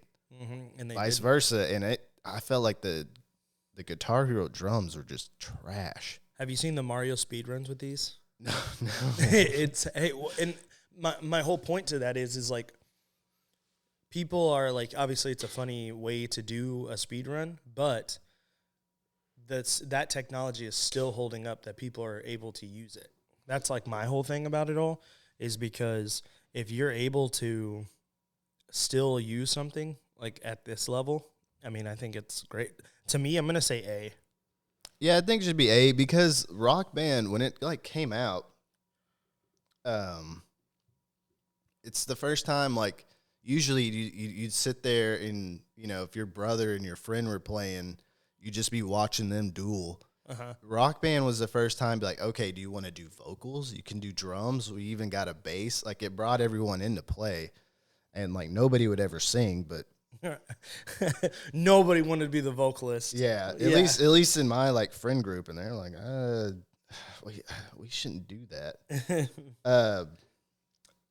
[SPEAKER 2] and
[SPEAKER 1] vice versa. And I felt like the Guitar Hero drums were just trash.
[SPEAKER 2] Have you seen the Mario speedruns with these?
[SPEAKER 1] No.
[SPEAKER 2] And my whole point to that is like people are like, obviously it's a funny way to do a speed run, but that technology is still holding up, that people are able to use it. That's like my whole thing about it all, is because if you're able to still use something like at this level, I mean, I think it's great. To me, I'm going to say A.
[SPEAKER 1] Yeah, I think it should be A because Rock Band, when it like came out, it's the first time like usually you'd sit there and if your brother and your friend were playing, you'd just be watching them duel. Rock Band was the first time to be like, okay, do you want to do vocals? You can do drums. We even got a bass. Like it brought everyone into play, and like nobody would ever sing, but.
[SPEAKER 2] Nobody wanted to be the vocalist.
[SPEAKER 1] Yeah, at least in my like friend group, and they're like, we shouldn't do that.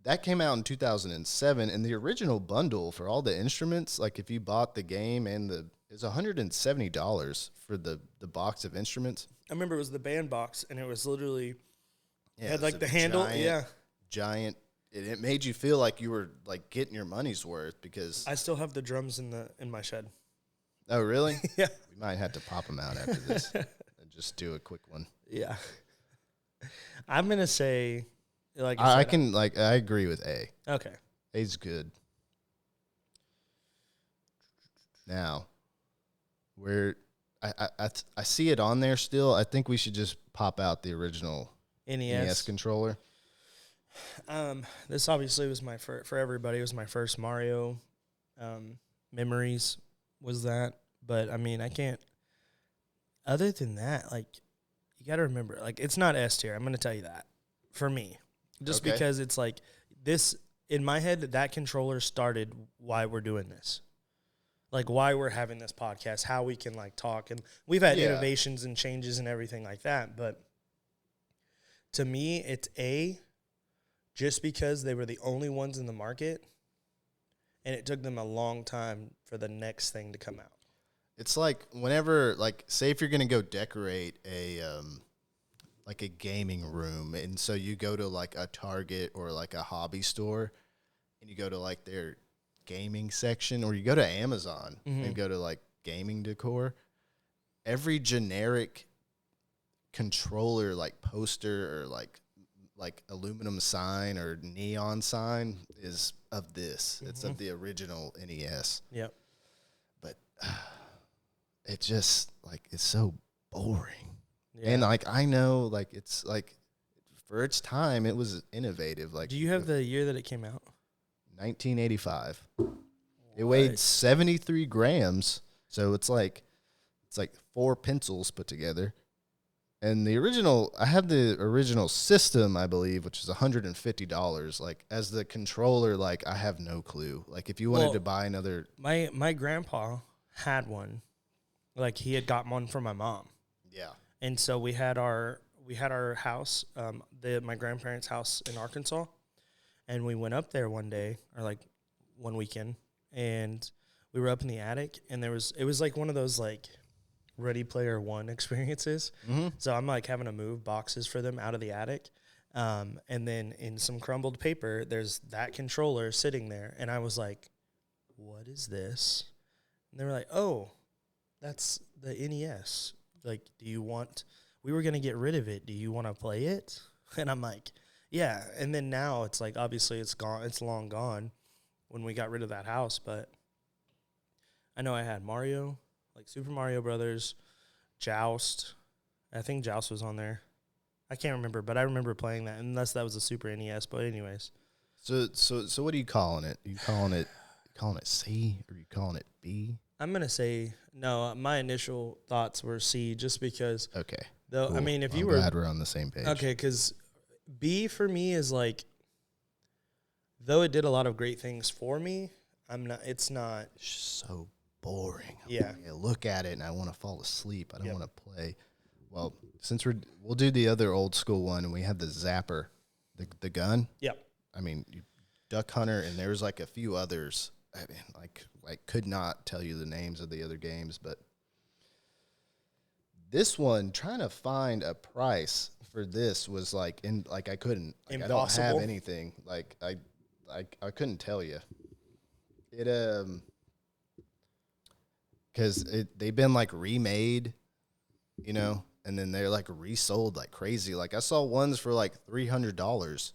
[SPEAKER 1] That came out in 2007, and the original bundle for all the instruments, like if you bought the game and it's $170 for the box of instruments.
[SPEAKER 2] I remember it was the band box, and it was literally had like the handle,
[SPEAKER 1] giant. It made you feel like you were like getting your money's worth because
[SPEAKER 2] I still have the drums in my shed.
[SPEAKER 1] Oh, really?
[SPEAKER 2] Yeah.
[SPEAKER 1] We might have to pop them out after this and just do a quick one.
[SPEAKER 2] Yeah. I'm gonna say, like
[SPEAKER 1] I agree with A.
[SPEAKER 2] Okay.
[SPEAKER 1] A's good. Now, where I see it on there still. I think we should just pop out the original NES controller.
[SPEAKER 2] This obviously was for everybody. It was my first Mario memories. Was that? But I mean, I can't. Other than that, like, you got to remember, like, it's not S tier. I'm going to tell you that for me, just because it's like this in my head. That controller started why we're doing this, like why we're having this podcast, how we can like talk, and we've had innovations and changes and everything like that. But to me, it's A. Just because they were the only ones in the market, and it took them a long time for the next thing to come out.
[SPEAKER 1] It's like whenever, like, say if you're going to go decorate a gaming room, and so you go to, like, a Target or, like, a hobby store, and you go to, like, their gaming section, or you go to Amazon and go to, like, gaming decor, every generic controller, like, poster or, like aluminum sign or neon sign is of this. It's of the original NES.
[SPEAKER 2] Yep.
[SPEAKER 1] But it just like it's so boring. And like I know, like it's like for its time, it was innovative. Like,
[SPEAKER 2] do you have the year that it came out?
[SPEAKER 1] 1985. It weighed 73 grams, so it's like 4 pencils put together. And the original, I have the original system, I believe, which is $150. Like as the controller, like I have no clue. Like if you wanted to buy another,
[SPEAKER 2] my grandpa had one. Like he had got one from my mom.
[SPEAKER 1] yeah.
[SPEAKER 2] And so we had our house, my grandparents' house in Arkansas, and we went up there one day or like one weekend, and we were up in the attic, and it was like one of those like Ready Player One experiences.
[SPEAKER 1] Mm-hmm.
[SPEAKER 2] So I'm like having to move boxes for them out of the attic, and then in some crumbled paper, there's that controller sitting there, and I was like, "What is this?" And they were like, "Oh, that's the NES. Like, we were going to get rid of it. Do you want to play it?" And I'm like, yeah. And then now it's like, obviously it's gone. It's long gone when we got rid of that house. But I know I had Mario, like Super Mario Brothers, Joust. I think Joust was on there. I can't remember, but I remember playing that, unless that was a Super NES. But anyways.
[SPEAKER 1] So what are you calling it? You calling it C or you calling it B?
[SPEAKER 2] I'm going to say, no, my initial thoughts were C, just because.
[SPEAKER 1] Okay.
[SPEAKER 2] Though,
[SPEAKER 1] Cool.
[SPEAKER 2] I mean, if
[SPEAKER 1] I'm
[SPEAKER 2] you were.
[SPEAKER 1] glad we're on the same page.
[SPEAKER 2] Okay, because B for me is like, though it did a lot of great things for me, it's not.
[SPEAKER 1] It's so boring.
[SPEAKER 2] Yeah.
[SPEAKER 1] I look at it and I want to fall asleep. I don't want to play. Well, since we'll do the other old school one, and we have the zapper, the gun.
[SPEAKER 2] Yep.
[SPEAKER 1] I mean, Duck Hunter, and there's like a few others. I mean, like could not tell you the names of the other games, but this one, trying to find a price for this was I couldn't. Like, I don't have anything. Like I couldn't tell you. It because they've been like remade, you know, and then they're like resold like crazy. Like I saw ones for like $300.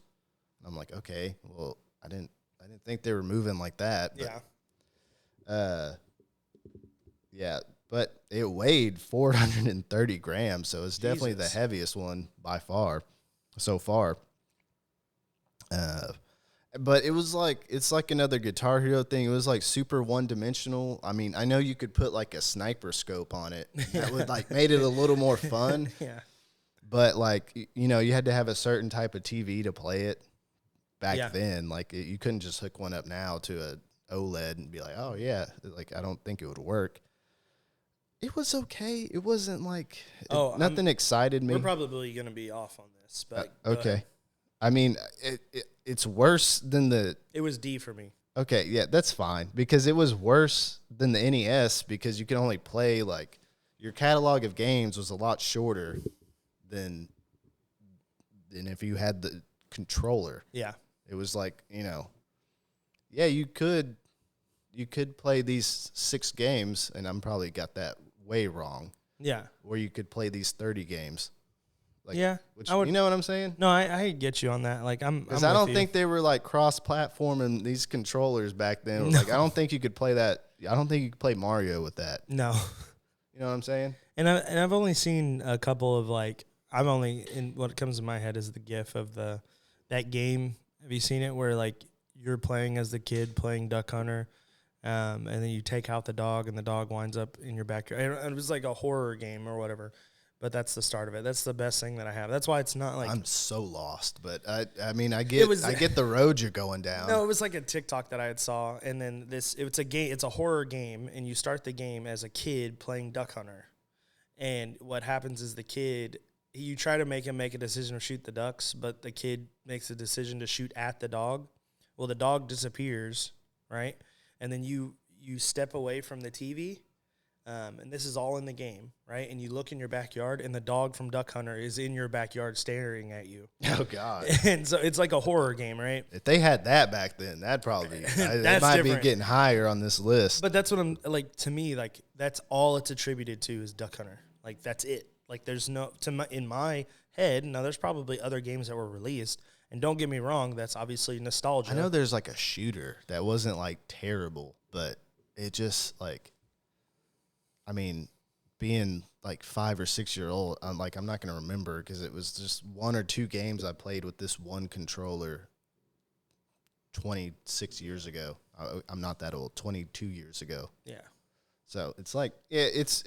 [SPEAKER 1] I'm like, okay, well, I didn't think they were moving like that. But, yeah, but it weighed 430 grams, so it's definitely the heaviest one by far so far. But it was like, it's like another Guitar Hero thing. It was like super one-dimensional. I mean, I know you could put like a sniper scope on it. That would like made it a little more fun.
[SPEAKER 2] Yeah.
[SPEAKER 1] But like, you know, you had to have a certain type of TV to play it back then. Like you couldn't just hook one up now to a OLED and be like, oh yeah, like I don't think it would work. It was okay. It wasn't like nothing excited me.
[SPEAKER 2] We're probably going to be off on this, but
[SPEAKER 1] okay. I mean, it's worse than
[SPEAKER 2] It was D for me.
[SPEAKER 1] Okay, yeah, that's fine because it was worse than the NES because you could only play like your catalog of games was a lot shorter than if you had the controller.
[SPEAKER 2] Yeah.
[SPEAKER 1] It was like, you know, yeah, you could play these 6 games, and I'm probably got that way wrong.
[SPEAKER 2] Yeah.
[SPEAKER 1] Or you could play these 30 games. Like,
[SPEAKER 2] yeah,
[SPEAKER 1] which, you know what I'm saying?
[SPEAKER 2] No, I get you on that. Like
[SPEAKER 1] because I don't think they were like cross-platforming these controllers back then. No. Like I don't think you could play that. I don't think you could play Mario with that.
[SPEAKER 2] No,
[SPEAKER 1] you know what I'm saying?
[SPEAKER 2] And I've only seen a couple of like what comes to my head is the GIF of that game. Have you seen it where like you're playing as the kid playing Duck Hunter, and then you take out the dog and the dog winds up in your backyard? And it was like a horror game or whatever. But that's the start of it. That's the best thing that I have. That's why it's not like
[SPEAKER 1] I'm so lost. But I mean I get the road you're going down.
[SPEAKER 2] No, it was like a TikTok that I had saw, and then it's a game. It's a horror game, and you start the game as a kid playing Duck Hunter, and what happens is the kid, you try to make him make a decision to shoot the ducks, but the kid makes a decision to shoot at the dog. Well, the dog disappears, right? And then you step away from the TV. And this is all in the game, right? And you look in your backyard, and the dog from Duck Hunter is in your backyard staring at you.
[SPEAKER 1] Oh, God.
[SPEAKER 2] And so it's like a horror game, right?
[SPEAKER 1] If they had that back then, that'd probably it might be getting higher on this list.
[SPEAKER 2] But that's what I'm, like, to me, like, that's all it's attributed to is Duck Hunter. Like, that's it. Like, there's no, in my head, now there's probably other games that were released, and don't get me wrong, that's obviously nostalgia.
[SPEAKER 1] I know there's, like, a shooter that wasn't, like, terrible, but it just, like, I mean, being like 5 or 6 year old. I'm not going to remember because it was just 1 or 2 games I played with this one controller 26 years ago. I'm not that old, 22 years ago.
[SPEAKER 2] Yeah.
[SPEAKER 1] So it's like, it's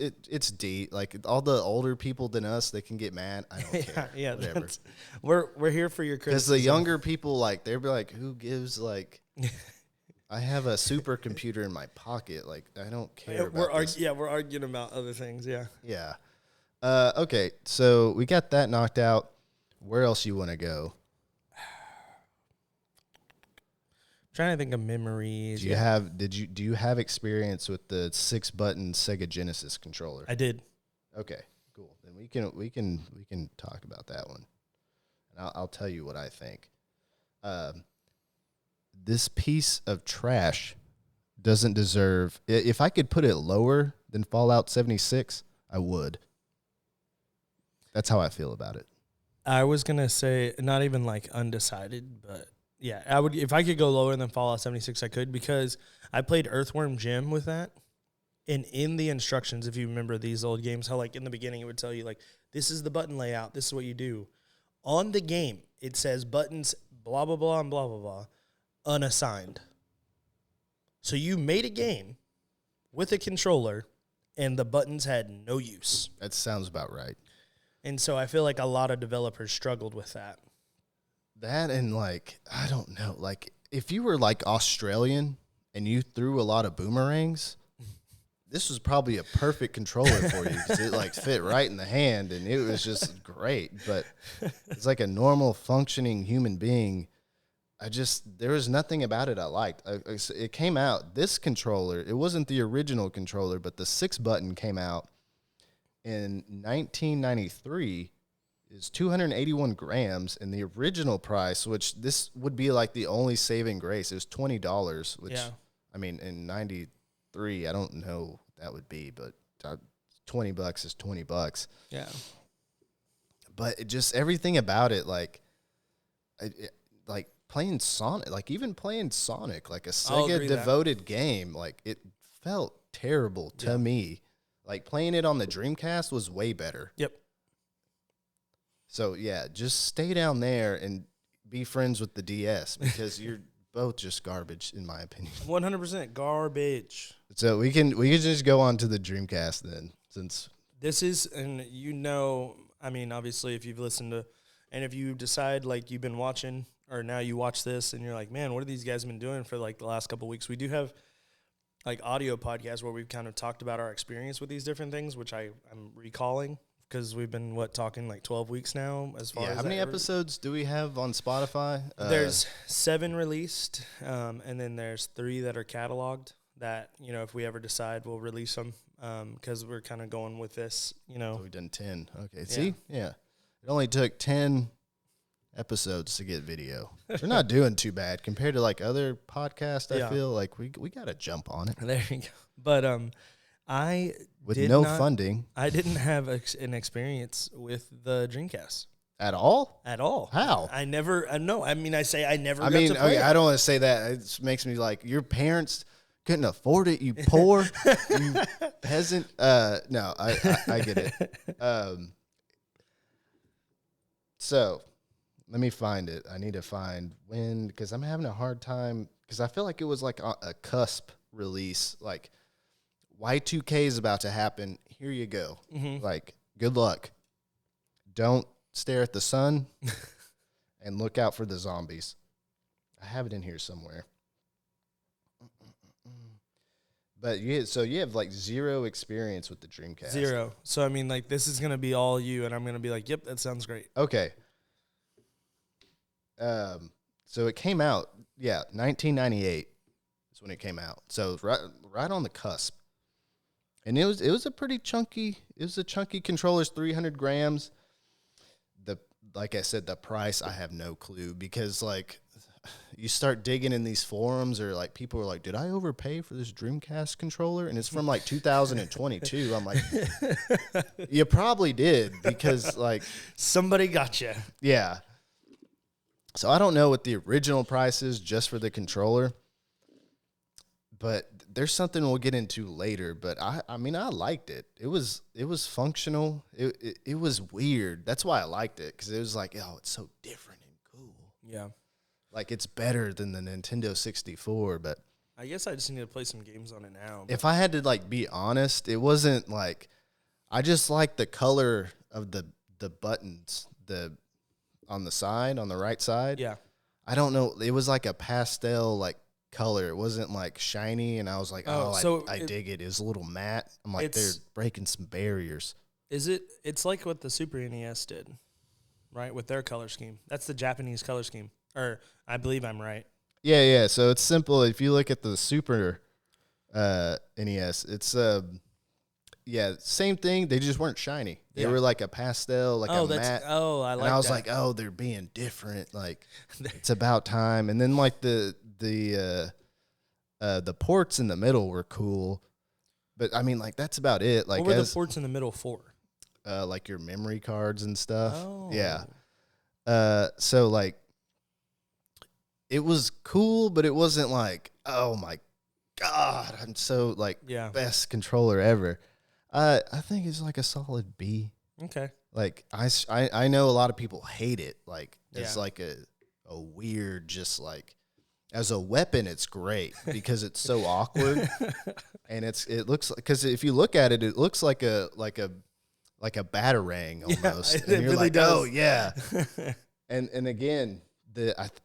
[SPEAKER 1] deep. Like all the older people than us, they can get mad. I don't care.
[SPEAKER 2] Yeah.
[SPEAKER 1] Whatever.
[SPEAKER 2] We're here for your criticism.
[SPEAKER 1] Because the younger people, like, they'll be like, who gives, like, I have a supercomputer in my pocket. Like, I don't care about this.
[SPEAKER 2] We're arguing about other things. Yeah.
[SPEAKER 1] Yeah. Okay, so we got that knocked out. Where else you want to go?
[SPEAKER 2] Trying to think of memories.
[SPEAKER 1] Do you have experience with the 6-button Sega Genesis controller?
[SPEAKER 2] I did.
[SPEAKER 1] Okay, cool. Then we can talk about that one. And I'll tell you what I think. This piece of trash doesn't deserve. If I could put it lower than Fallout 76, I would. That's how I feel about it.
[SPEAKER 2] I was gonna say not even like undecided, but yeah, I would if I could go lower than Fallout 76. I could because I played Earthworm Jim with that, and in the instructions, if you remember these old games, how like in the beginning it would tell you like this is the button layout, this is what you do. On the game, it says buttons blah blah blah and blah blah blah, unassigned. So you made a game with a controller, and the buttons had no use.
[SPEAKER 1] That sounds about right.
[SPEAKER 2] And so I feel like a lot of developers struggled with that.
[SPEAKER 1] That and like, I don't know, like if you were like Australian and you threw a lot of boomerangs, this was probably a perfect controller for you because it like fit right in the hand and it was just great. But it's like a normal functioning human being. There was nothing about it I liked. It came out, this controller, it wasn't the original controller, but the 6-button came out in 1993, is 281 grams, and the original price, which this would be like the only saving grace, it was $20, which, yeah. I mean, in 93, I don't know what that would be, but $20 is $20.
[SPEAKER 2] Yeah.
[SPEAKER 1] But it just, everything about it, like playing Sonic, like even playing Sonic, like a Sega-devoted game, like it felt terrible to me. Like, playing it on the Dreamcast was way better.
[SPEAKER 2] Yep.
[SPEAKER 1] So, yeah, just stay down there and be friends with the DS because you're both just garbage, in my opinion.
[SPEAKER 2] 100% garbage.
[SPEAKER 1] So, we can just go on to the Dreamcast then, since...
[SPEAKER 2] This is, and you know, I mean, obviously, if you've listened to, and if you decide, like, you've been watching, or now you watch this, and you're like, man, what have these guys been doing for, like, the last couple of weeks? We do have... like audio podcasts where we've kind of talked about our experience with these different things, which I'm recalling because we've been talking like 12 weeks now. As far as
[SPEAKER 1] how many episodes do we have on Spotify?
[SPEAKER 2] There's 7 released, and then there's 3 that are cataloged. That if we ever decide, we'll release them because we're kind of going with this.
[SPEAKER 1] So we've done 10. Okay, see, yeah, it only took 10 episodes to get video. We're not doing too bad compared to like other podcasts. I feel like we got to jump on it.
[SPEAKER 2] There you go. But
[SPEAKER 1] funding,
[SPEAKER 2] I didn't have an experience with the Dreamcast
[SPEAKER 1] at all.
[SPEAKER 2] How? I never. No, I mean, I say I never.
[SPEAKER 1] I mean, okay, I don't want to say that. It makes me like your parents couldn't afford it. You poor, you peasant. No, I get it. So. Let me find it. I need to find when, because I'm having a hard time, because I feel like it was like a cusp release. Like, Y2K is about to happen. Here you go. Mm-hmm. Like, good luck. Don't stare at the sun and look out for the zombies. I have it in here somewhere. But so you have like 0 experience with the Dreamcast.
[SPEAKER 2] 0. So, I mean, like, this is going to be all you, and I'm going to be like, yep, that sounds great.
[SPEAKER 1] Okay. So it came out, 1998 is when it came out. So right on the cusp. And it was a pretty chunky, controller, 300 grams. Like I said, the price, I have no clue because like you start digging in these forums or like people are like, did I overpay for this Dreamcast controller? And it's from like 2022. I'm like, you probably did because like
[SPEAKER 2] somebody got you.
[SPEAKER 1] Yeah. So I don't know what the original price is just for the controller, but there's something we'll get into later, but I mean, I liked it. It was functional. It was weird. That's why I liked it, because it was like, oh, it's so different and cool.
[SPEAKER 2] Yeah.
[SPEAKER 1] Like, it's better than the Nintendo 64, but
[SPEAKER 2] I guess I just need to play some games on it now.
[SPEAKER 1] if I had to, like, be honest, it wasn't like, I just like the color of the buttons, on the side, on the right side.
[SPEAKER 2] Yeah.
[SPEAKER 1] I don't know. It was like a pastel, like, color. It wasn't like shiny, and I was like, I dig it. It was a little matte. I'm like, they're breaking some barriers.
[SPEAKER 2] It's like what the Super NES did, right? With their color scheme. That's the Japanese color scheme. Or I believe I'm right.
[SPEAKER 1] Yeah. So it's simple. If you look at the Super NES, it's same thing. They just weren't shiny. They were like a pastel, like a matte.
[SPEAKER 2] Oh, I like that.
[SPEAKER 1] And I was like, oh, they're being different. Like, it's about time. And then like the ports in the middle were cool, but I mean, like, that's about it. Like,
[SPEAKER 2] what were the ports in the middle for?
[SPEAKER 1] Like your memory cards and stuff.
[SPEAKER 2] Oh.
[SPEAKER 1] Yeah. So like, it was cool, but it wasn't like, oh my God, I'm so like best controller ever. I think it's like a solid B.
[SPEAKER 2] Okay.
[SPEAKER 1] Like, I know a lot of people hate it. Like, it's like a weird, just like, as a weapon, it's great because it's so awkward, and it looks like, because if you look at it, it looks like a batarang almost, and you're really like, does. Oh yeah, and again,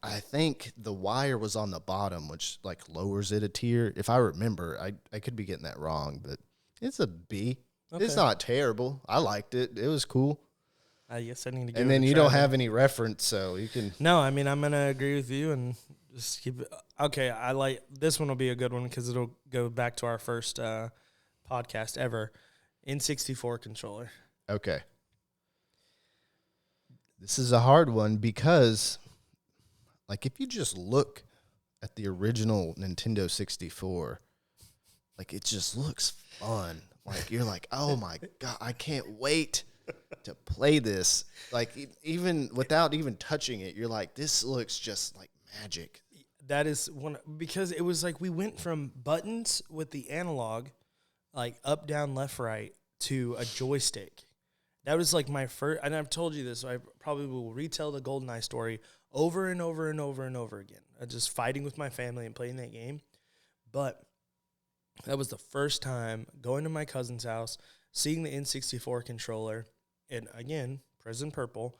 [SPEAKER 1] I think the wire was on the bottom, which like lowers it a tier. If I remember, I could be getting that wrong, but it's a B. Okay. It's not terrible. I liked it. It was cool.
[SPEAKER 2] I guess I need to.
[SPEAKER 1] And then you don't have any reference, so you can.
[SPEAKER 2] No, I mean, I'm gonna agree with you and just keep it. Okay, I like this one. Will be a good one because it'll go back to our first podcast ever. N64 controller.
[SPEAKER 1] Okay. This is a hard one because, like, if you just look at the original Nintendo 64, like, it just looks fun. Like, you're like, oh my God, I can't wait to play this. Like, even without even touching it, you're like, this looks just like magic.
[SPEAKER 2] That is one, because it was like we went from buttons with the analog, like up, down, left, right, to a joystick. That was like my first, and I've told you this, so I probably will retell the GoldenEye story over and over and over and over again. Just fighting with my family and playing that game. But that was the first time going to my cousin's house, seeing the N64 controller, and again, Prison Purple.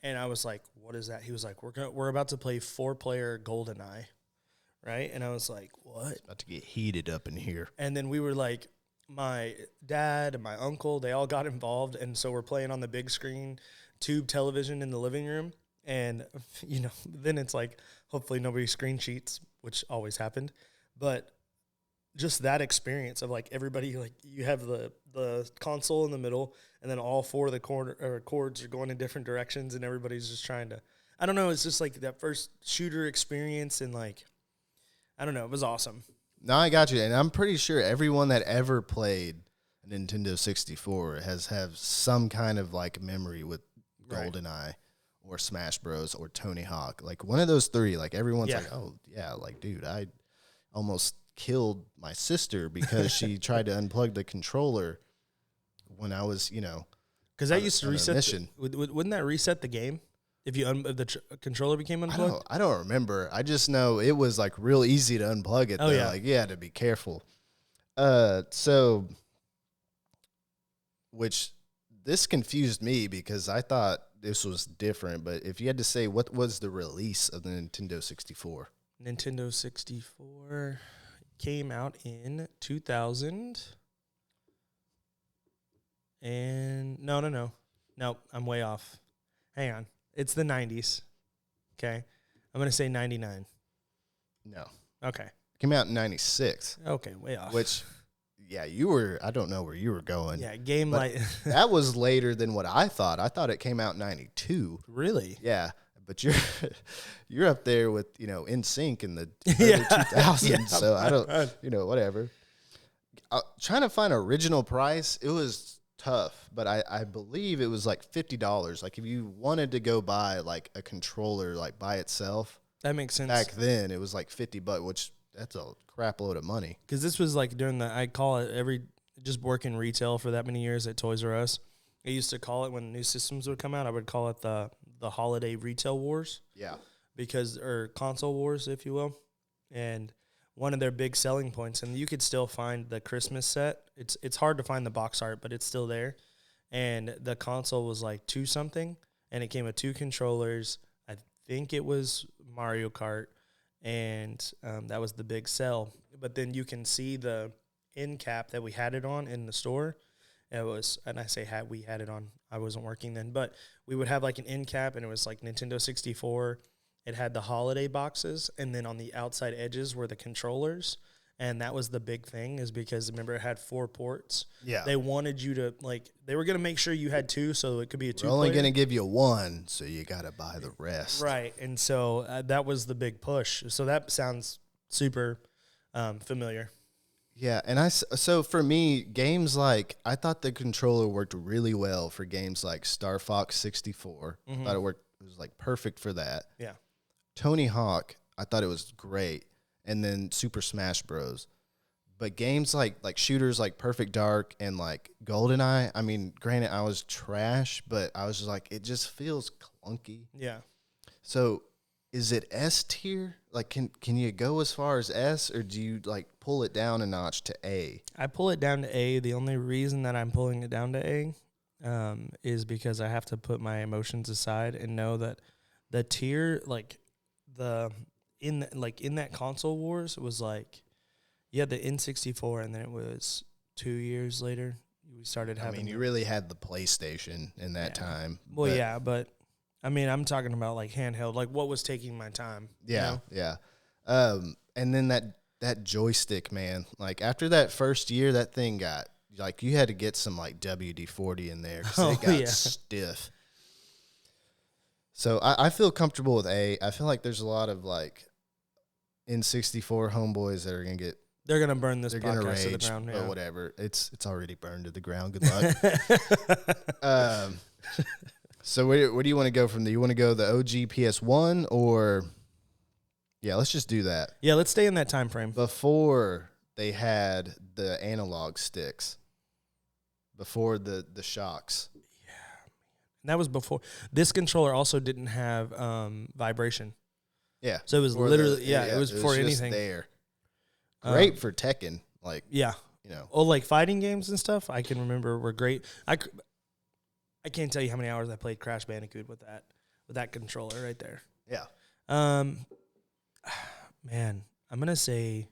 [SPEAKER 2] And I was like, what is that? He was like, we're about to play 4-player GoldenEye, right? And I was like, what?
[SPEAKER 1] It's about to get heated up in here.
[SPEAKER 2] And then we were like, my dad and my uncle, they all got involved, and so we're playing on the big screen tube television in the living room. And, you know, then it's like, hopefully nobody screen cheats, which always happened. But just that experience of, like, everybody, like, you have the console in the middle, and then all 4 of the chords are going in different directions, and everybody's just trying to, I don't know, it's just like that first shooter experience, and, like, I don't know, it was awesome.
[SPEAKER 1] No, I got you, and I'm pretty sure everyone that ever played a Nintendo 64 has some kind of, like, memory with GoldenEye or Smash Bros. Or Tony Hawk. Like, one of those 3, like, everyone's like, oh, yeah, like, dude, I almost killed my sister because she tried to unplug the controller when I was, you know,
[SPEAKER 2] because that used to reset. Wouldn't that reset the game if you the controller became unplugged?
[SPEAKER 1] I don't remember. I just know it was like real easy to unplug it.
[SPEAKER 2] Oh, yeah.
[SPEAKER 1] Like, you had to be careful. So, which this confused me because I thought this was different. But if you had to say, what was the release of the Nintendo 64?
[SPEAKER 2] Nintendo 64 came out in 2000. And no, I'm way off. Hang on. It's the 90s. Okay. I'm going to say 99.
[SPEAKER 1] No.
[SPEAKER 2] Okay.
[SPEAKER 1] Came out in 96.
[SPEAKER 2] Okay, way off.
[SPEAKER 1] Which, yeah, you were, I don't know where you were going.
[SPEAKER 2] Yeah, game like.
[SPEAKER 1] That was later than what I thought. I thought it came out in 92.
[SPEAKER 2] Really?
[SPEAKER 1] Yeah. But you're up there with, you know, NSYNC in the early 2000s. Yeah. So I don't, you know, whatever. Trying to find an original price, it was tough, but I believe it was like $50. Like, if you wanted to go buy like a controller like by itself,
[SPEAKER 2] that makes sense.
[SPEAKER 1] Back then it was like $50, which that's a crap load of money.
[SPEAKER 2] Because this was like during I call it just working retail for that many years at Toys R Us. I used to call it when new systems would come out, I would call it the holiday retail wars.
[SPEAKER 1] Yeah.
[SPEAKER 2] Or console wars, if you will. And one of their big selling points, and you could still find the Christmas set. It's hard to find the box art, but it's still there. And the console was like 2 something, and it came with 2 controllers. I think it was Mario Kart, and that was the big sell. But then you can see the end cap that we had it on in the store. It was, and I say we had it on. I wasn't working then, but we would have like an end cap, and it was like Nintendo 64. It had the holiday boxes, and then on the outside edges were the controllers, and that was the big thing, is because, remember, it had 4 ports.
[SPEAKER 1] Yeah.
[SPEAKER 2] They wanted you to, they were going to make sure you had 2, so it could be a 2-player.
[SPEAKER 1] We're only going to give you 1, so you got to buy the rest.
[SPEAKER 2] Right, and so that was the big push. So that sounds super familiar.
[SPEAKER 1] Yeah, and so for me, games like, I thought the controller worked really well for games like Star Fox 64.
[SPEAKER 2] Mm-hmm.
[SPEAKER 1] Thought it was like perfect for that.
[SPEAKER 2] Yeah.
[SPEAKER 1] Tony Hawk, I thought it was great, and then Super Smash Bros. But games like shooters like Perfect Dark and like GoldenEye, I mean, granted, I was trash, but I was just like, it just feels clunky.
[SPEAKER 2] Yeah.
[SPEAKER 1] So is it S tier? Like, can you go as far as S, or do you like pull it down a notch to A?
[SPEAKER 2] I pull it down to A. The only reason that I'm pulling it down to A is because I have to put my emotions aside and know that the tier, in that console wars, it was like, you had the N64, and then it was 2 years later we started having.
[SPEAKER 1] I mean, you really had the PlayStation in that time.
[SPEAKER 2] Well, but I mean, I'm talking about like handheld, like what was taking my time.
[SPEAKER 1] Yeah, yeah. And then that joystick, man. Like after that first year, that thing got like, you had to get some like WD-40 in there because it got stiff. So I feel comfortable with A. I feel like there's a lot of like N64 homeboys that are gonna get.
[SPEAKER 2] They're gonna burn this
[SPEAKER 1] podcast
[SPEAKER 2] podcast
[SPEAKER 1] to
[SPEAKER 2] the ground.
[SPEAKER 1] But whatever, it's already burned to the ground. Good luck. So where do you want to go from there? You want to go the OG PS1 or? Yeah, let's just do that.
[SPEAKER 2] Yeah, let's stay in that time frame.
[SPEAKER 1] Before they had the analog sticks. Before the shocks.
[SPEAKER 2] And that was before. This controller also didn't have vibration.
[SPEAKER 1] Yeah.
[SPEAKER 2] So it was literally, it was for anything.
[SPEAKER 1] There. Great for Tekken. Like,
[SPEAKER 2] yeah.
[SPEAKER 1] You know.
[SPEAKER 2] Oh, like fighting games and stuff, I can remember were great. I can't tell you how many hours I played Crash Bandicoot with that controller right there.
[SPEAKER 1] Yeah.
[SPEAKER 2] Man, I'm going to say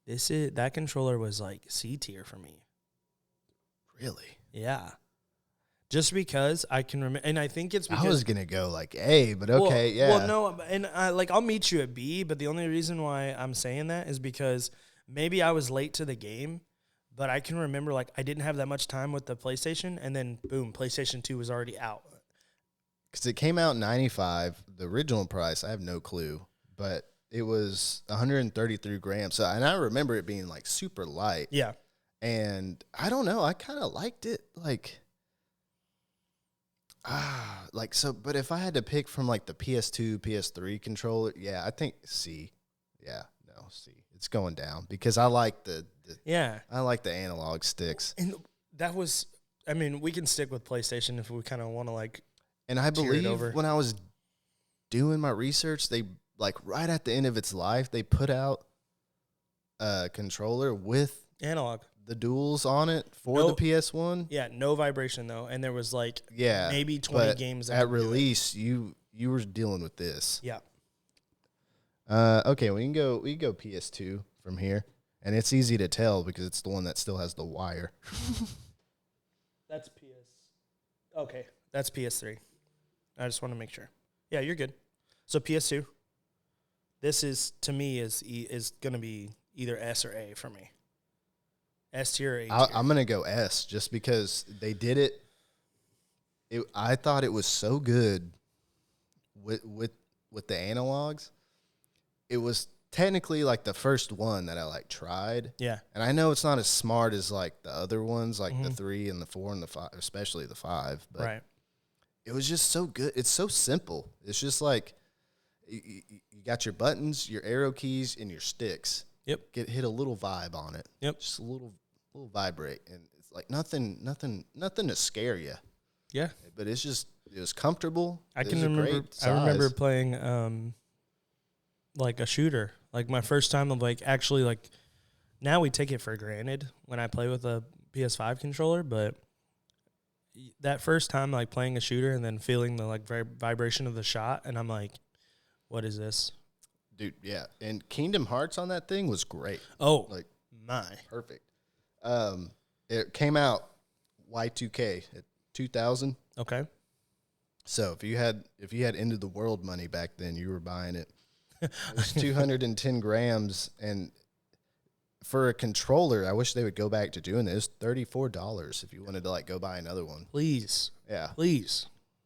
[SPEAKER 2] that controller was like C tier for me.
[SPEAKER 1] Really?
[SPEAKER 2] Yeah. Just because I can remember, and I think it's because
[SPEAKER 1] I was gonna go like A, but okay, yeah.
[SPEAKER 2] Well, no, and I'll meet you at B, but the only reason why I'm saying that is because maybe I was late to the game, but I can remember like I didn't have that much time with the PlayStation, and then boom, PlayStation 2 was already out.
[SPEAKER 1] Because it came out in '95, the original price, I have no clue, but it was 133 grams. So, and I remember it being like super light.
[SPEAKER 2] Yeah,
[SPEAKER 1] and I don't know, I kind of liked it, but if I had to pick from like the PS2, PS3 controller, yeah, I think C. Yeah, no, C. It's going down because I like I like the analog sticks.
[SPEAKER 2] And that was, I mean, we can stick with PlayStation if we kind of want to like.
[SPEAKER 1] And I believe when I was doing my research, they like right at the end of its life, they put out a controller with
[SPEAKER 2] analog.
[SPEAKER 1] The duals on it for the PS1.
[SPEAKER 2] Yeah, no vibration though, and there was like maybe 20
[SPEAKER 1] but
[SPEAKER 2] games
[SPEAKER 1] at release. You were dealing with this.
[SPEAKER 2] Yeah.
[SPEAKER 1] Okay, we can go PS2 from here, and it's easy to tell because it's the one that still has the wire.
[SPEAKER 2] That's Okay, that's PS3. I just want to make sure. Yeah, you're good. So PS2. This is to me is going to be either S or A for me. S tier or A tier?
[SPEAKER 1] I'm gonna go S just because they did it. I thought it was so good with the analogs. It was technically like the first one that I like tried.
[SPEAKER 2] Yeah.
[SPEAKER 1] And I know it's not as smart as like the other ones, like the 3 and the 4 and the 5, especially the 5. But
[SPEAKER 2] right.
[SPEAKER 1] It was just so good. It's so simple. It's just like You got your buttons, your arrow keys, and your sticks.
[SPEAKER 2] Yep.
[SPEAKER 1] Hit a little vibe on it.
[SPEAKER 2] Yep.
[SPEAKER 1] Just a little vibrate, and it's like nothing to scare you.
[SPEAKER 2] Yeah.
[SPEAKER 1] But it was comfortable.
[SPEAKER 2] I remember playing like a shooter. Like my first time of like actually like now we take it for granted when I play with a PS5 controller, but that first time like playing a shooter and then feeling the like vibration of the shot, and I'm like, what is this?
[SPEAKER 1] Dude, yeah. And Kingdom Hearts on that thing was great.
[SPEAKER 2] Oh,
[SPEAKER 1] like
[SPEAKER 2] my.
[SPEAKER 1] Perfect. It came out Y2K at 2000.
[SPEAKER 2] Okay.
[SPEAKER 1] So if you had End of the World money back then, you were buying it. It was 210 grams, and for a controller, I wish they would go back to doing this. $34 if you wanted to like go buy another one.
[SPEAKER 2] Please.
[SPEAKER 1] Yeah.
[SPEAKER 2] Please.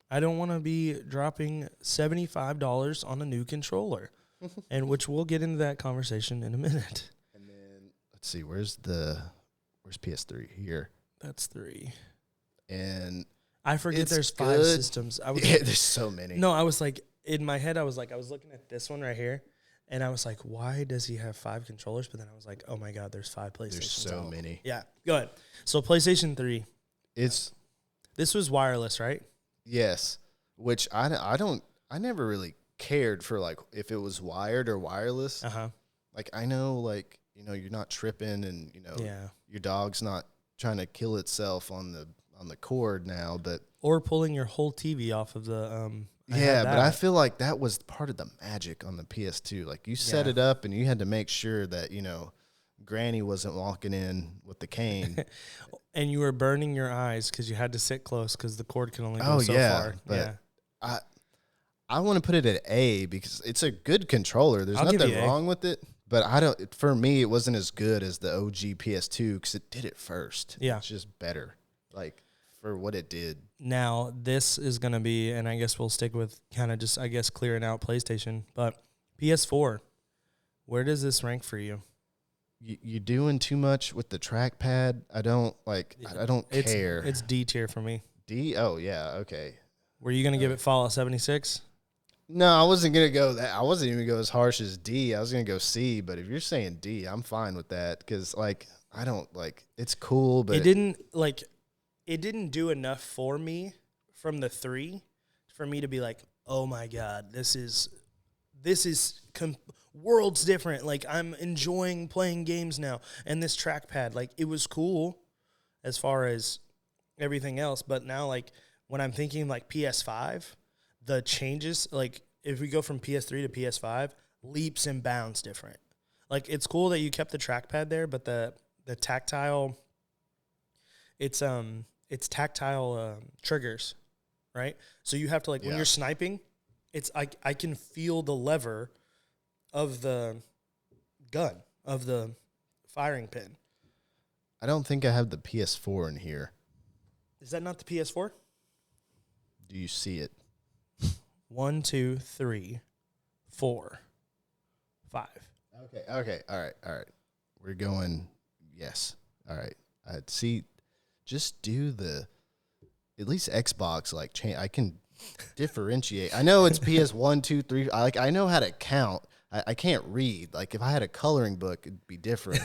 [SPEAKER 2] I don't want to be dropping $75 on a new controller, and which we'll get into that conversation in a minute.
[SPEAKER 1] And then let's see, where's PS3 here?
[SPEAKER 2] That's 3.
[SPEAKER 1] And
[SPEAKER 2] I forget there's 5
[SPEAKER 1] good.
[SPEAKER 2] systems.
[SPEAKER 1] There's so many.
[SPEAKER 2] No, I was like, in my head, I was looking at this one right here, and I was like, why does he have 5 controllers? But then I was like, oh my God, there's 5 PlayStations.
[SPEAKER 1] There's so many.
[SPEAKER 2] Yeah, go ahead. So PlayStation 3.
[SPEAKER 1] This
[SPEAKER 2] was wireless, right?
[SPEAKER 1] Yes, which I never really cared for like if it was wired or wireless. Like I know like you're not tripping, and your dog's not trying to kill itself on the cord now, but
[SPEAKER 2] or pulling your whole TV off of the
[SPEAKER 1] but I feel like that was part of the magic on the PS2. Like you set it up and you had to make sure that Granny wasn't walking in with the cane.
[SPEAKER 2] And you were burning your eyes because you had to sit close because the cord can only go so far.
[SPEAKER 1] But I want to put it at A because it's a good controller. There's nothing wrong with it. But for me, it wasn't as good as the OG PS2 because it did it first.
[SPEAKER 2] Yeah.
[SPEAKER 1] It's just better, like, for what it did.
[SPEAKER 2] Now, this is going to be, and I guess we'll stick with kind of just, I guess, clearing out PlayStation. But PS4, where does this rank for you?
[SPEAKER 1] You're doing too much with the trackpad. I don't care.
[SPEAKER 2] It's D tier for me.
[SPEAKER 1] D? Oh, yeah, okay.
[SPEAKER 2] Were you going to give it Fallout 76?
[SPEAKER 1] No, I wasn't going to go that. I wasn't even going to go as harsh as D. I was going to go C, but if you're saying D, I'm fine with that because, like, I don't, like, it's cool, but...
[SPEAKER 2] It didn't do enough for me from the 3 for me to be like, oh, my God, this is worlds different. Like, I'm enjoying playing games now. And this trackpad, like, it was cool as far as everything else. But now, like, when I'm thinking, like, PS5... the changes, like, if we go from PS3 to PS5, leaps and bounds different. Like, it's cool that you kept the trackpad there, but the tactile, it's tactile triggers, right? So you have to, like, when you're sniping, it's I can feel the lever of the gun, of the firing pin.
[SPEAKER 1] I don't think I have the PS4 in here.
[SPEAKER 2] Is that not the PS4?
[SPEAKER 1] Do you see it?
[SPEAKER 2] 1, 2, 3, 4, 5.
[SPEAKER 1] Okay. All right. We're going. Yes. All right. See. Just do at least Xbox like change. I can differentiate. I know it's PS 1, 2, 3. I know how to count. I can't read. Like if I had a coloring book, it'd be different.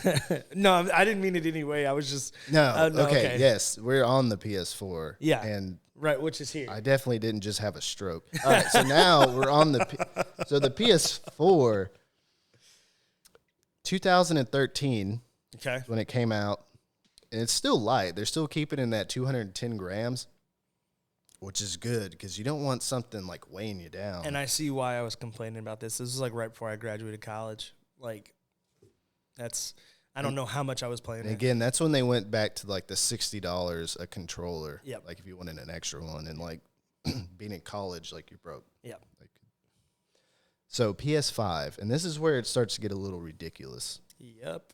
[SPEAKER 2] No, I didn't mean it anyway. I was just
[SPEAKER 1] no. Okay. Yes, we're on the PS4.
[SPEAKER 2] Yeah.
[SPEAKER 1] And.
[SPEAKER 2] Right, which is here.
[SPEAKER 1] I definitely didn't just have a stroke. All right, so now we're on the PS4, 2013.
[SPEAKER 2] Okay.
[SPEAKER 1] When it came out, and it's still light. They're still keeping in that 210 grams, which is good because you don't want something like weighing you down.
[SPEAKER 2] And I see why I was complaining about this. This was like right before I graduated college. Like, I don't know how much I was playing.
[SPEAKER 1] And again, that's when they went back to like the $60 a controller.
[SPEAKER 2] Yep.
[SPEAKER 1] Like if you wanted an extra one, and like being in college, like you're broke.
[SPEAKER 2] Yeah.
[SPEAKER 1] Like, so PS5, and this is where it starts to get a little ridiculous.
[SPEAKER 2] Yep.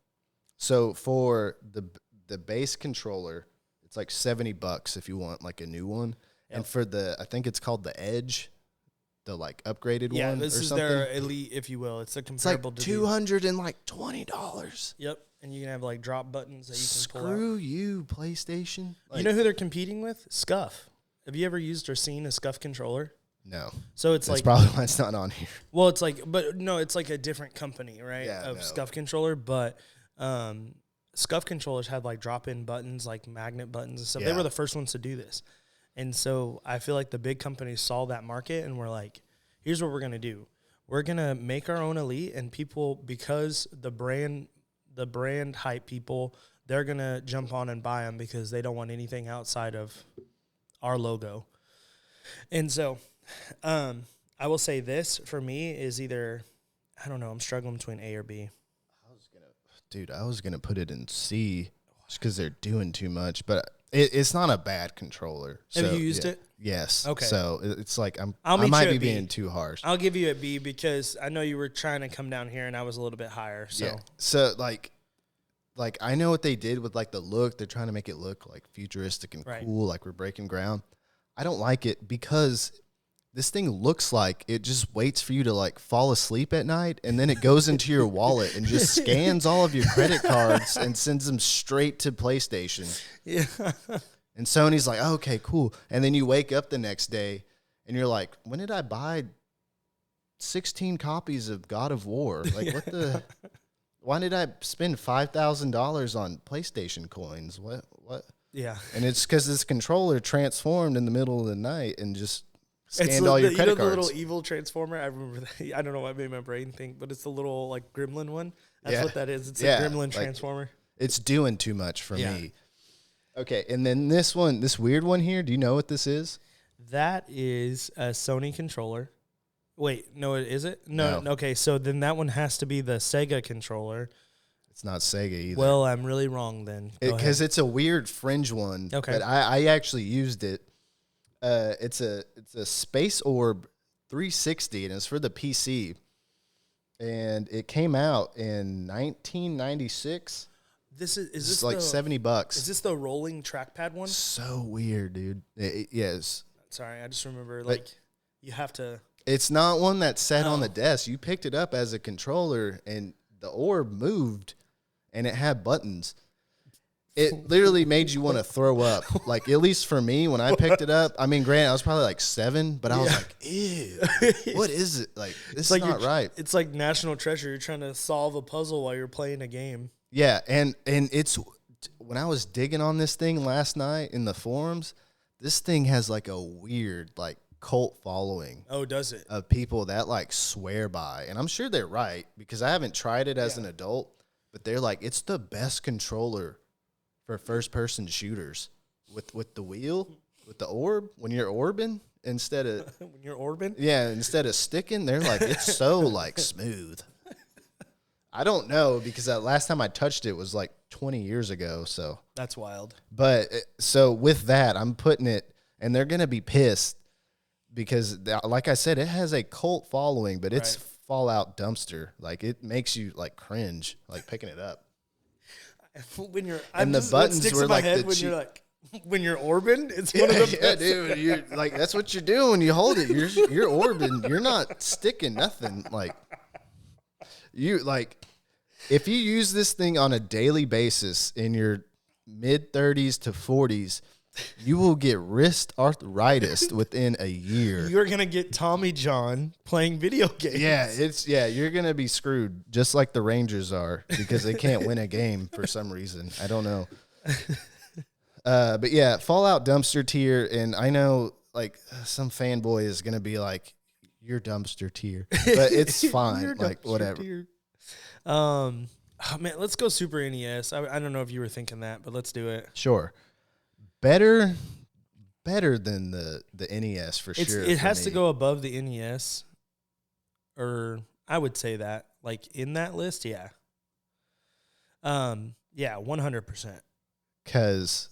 [SPEAKER 1] So for the base controller, it's like $70 if you want like a new one. Yep. And for I think it's called the Edge, the like upgraded one.
[SPEAKER 2] Yeah, this is
[SPEAKER 1] something.
[SPEAKER 2] their elite, if you will. It's a comparable.
[SPEAKER 1] It's like $220.
[SPEAKER 2] Yep, and you can have like drop buttons that you can pull out.
[SPEAKER 1] Screw you, PlayStation.
[SPEAKER 2] You know who they're competing with? Scuff. Have you ever used or seen a Scuff controller?
[SPEAKER 1] No.
[SPEAKER 2] So it's
[SPEAKER 1] That's
[SPEAKER 2] like
[SPEAKER 1] probably why it's not on here.
[SPEAKER 2] well, it's like but no, it's like a different company, right?
[SPEAKER 1] Yeah,
[SPEAKER 2] Of
[SPEAKER 1] no.
[SPEAKER 2] scuff controller, but scuff controllers had like drop-in buttons, like magnet buttons and stuff. They
[SPEAKER 1] Yeah.
[SPEAKER 2] were the first ones to do this. And so I feel like the big companies saw that market and were like, here's what we're going to do. We're going to make our own Elite, and people, because the brand hype people, they're going to jump on and buy them because they don't want anything outside of our logo. And so I will say this for me is either, I don't know, I'm struggling between A or B.
[SPEAKER 1] I was gonna put it in C just because they're doing too much, but it's not a bad controller.
[SPEAKER 2] Have you used it?
[SPEAKER 1] Yes.
[SPEAKER 2] Okay.
[SPEAKER 1] So it's like I
[SPEAKER 2] meet
[SPEAKER 1] might
[SPEAKER 2] you
[SPEAKER 1] be
[SPEAKER 2] at B.
[SPEAKER 1] being too harsh.
[SPEAKER 2] I'll give you a B because I know you were trying to come down here and I was a little bit higher. So
[SPEAKER 1] Yeah. So like I know what they did with like the look. They're trying to make it look like futuristic and
[SPEAKER 2] Right.
[SPEAKER 1] cool, like we're breaking ground. I don't like it because this thing looks like it just waits for you to like fall asleep at night, and then it goes into your wallet and just scans all of your credit cards and sends them straight to PlayStation.
[SPEAKER 2] yeah.
[SPEAKER 1] And Sony's like, oh, okay, cool. And then you wake up the next day and you're like, when did I buy 16 copies of God of War? Like, what the? Why did I spend $5,000 on PlayStation coins? What?
[SPEAKER 2] Yeah.
[SPEAKER 1] And it's because this controller transformed in the middle of the night and just
[SPEAKER 2] It's
[SPEAKER 1] scanned all your
[SPEAKER 2] you
[SPEAKER 1] credit
[SPEAKER 2] know the
[SPEAKER 1] cards.
[SPEAKER 2] little evil transformer? I remember that. I don't know what made my brain think, but it's the little like gremlin one. That's
[SPEAKER 1] Yeah.
[SPEAKER 2] what that is. It's
[SPEAKER 1] Yeah,
[SPEAKER 2] a gremlin
[SPEAKER 1] like-
[SPEAKER 2] transformer.
[SPEAKER 1] It's doing too much for
[SPEAKER 2] Yeah.
[SPEAKER 1] me. Okay, and then this weird one here, do you know what this is?
[SPEAKER 2] That is a Sony controller. Wait, no, is it? No.
[SPEAKER 1] No.
[SPEAKER 2] Okay, so then that one has to be the Sega controller.
[SPEAKER 1] It's not Sega either.
[SPEAKER 2] Well, I'm really wrong then. Go ahead.
[SPEAKER 1] Because it's a weird fringe one.
[SPEAKER 2] Okay.
[SPEAKER 1] But I actually used it. It's a Space Orb 360, and it's for the PC. And it came out in 1996.
[SPEAKER 2] Is
[SPEAKER 1] It's
[SPEAKER 2] this
[SPEAKER 1] like
[SPEAKER 2] the,
[SPEAKER 1] $70.
[SPEAKER 2] Is this the rolling trackpad one?
[SPEAKER 1] So weird, dude. Yes.
[SPEAKER 2] Sorry, I just remember like you have to.
[SPEAKER 1] It's not one that sat on the
[SPEAKER 2] Oh.
[SPEAKER 1] desk. You picked it up as a controller, and the orb moved, and it had buttons. It literally made you want to throw up. Like, at least for me, when I picked it up, I mean, granted, I was probably like 7, but I was like, ew, what is it? Like, this is not right.
[SPEAKER 2] It's like National Treasure. You're trying to solve a puzzle while you're playing a game.
[SPEAKER 1] Yeah, and it's, when I was digging on this thing last night in the forums, this thing has like a weird, like, cult following.
[SPEAKER 2] Oh, does it?
[SPEAKER 1] Of people that like swear by, and I'm sure they're right because I haven't tried it as an adult, but they're like, it's the best controller for first person shooters with the wheel, with the orb, when you're orbing instead of
[SPEAKER 2] When you're orbing?
[SPEAKER 1] instead of sticking, they're like, it's so like smooth. I don't know because that last time I touched it was like 20 years ago, so
[SPEAKER 2] That's wild.
[SPEAKER 1] but so with that, I'm putting it, and they're gonna be pissed because, like I said, it has a cult following, but it's
[SPEAKER 2] Right.
[SPEAKER 1] Fallout dumpster. Like, it makes you like cringe, like picking it up.
[SPEAKER 2] When you're
[SPEAKER 1] And the
[SPEAKER 2] what
[SPEAKER 1] buttons
[SPEAKER 2] sticks
[SPEAKER 1] were
[SPEAKER 2] in my
[SPEAKER 1] like
[SPEAKER 2] head
[SPEAKER 1] the
[SPEAKER 2] when
[SPEAKER 1] cheap-
[SPEAKER 2] you're like when you're orbing. It's one of the
[SPEAKER 1] Yeah,
[SPEAKER 2] best.
[SPEAKER 1] dude, you're like, that's what you're doing when you hold it. You're orbiting. You're not sticking nothing. Like, you like, if you use this thing on a daily basis in your mid 30s to 40s, you will get wrist arthritis within a year.
[SPEAKER 2] You're gonna get Tommy John playing video games.
[SPEAKER 1] You're gonna be screwed just like the Rangers are because they can't win a game for some reason. I don't know. But yeah, Fallout dumpster tier, and I know like some fanboy is gonna be like, "You're dumpster tier," but it's fine.
[SPEAKER 2] You're
[SPEAKER 1] Like,
[SPEAKER 2] dumpster
[SPEAKER 1] whatever.
[SPEAKER 2] tier. Oh man, let's go Super NES. I don't know if you were thinking that, but let's do it.
[SPEAKER 1] Sure. Better than the NES for sure.
[SPEAKER 2] It
[SPEAKER 1] for
[SPEAKER 2] has to
[SPEAKER 1] me.
[SPEAKER 2] go above the NES, or I would say that like in that list, yeah. Yeah, 100%.
[SPEAKER 1] Because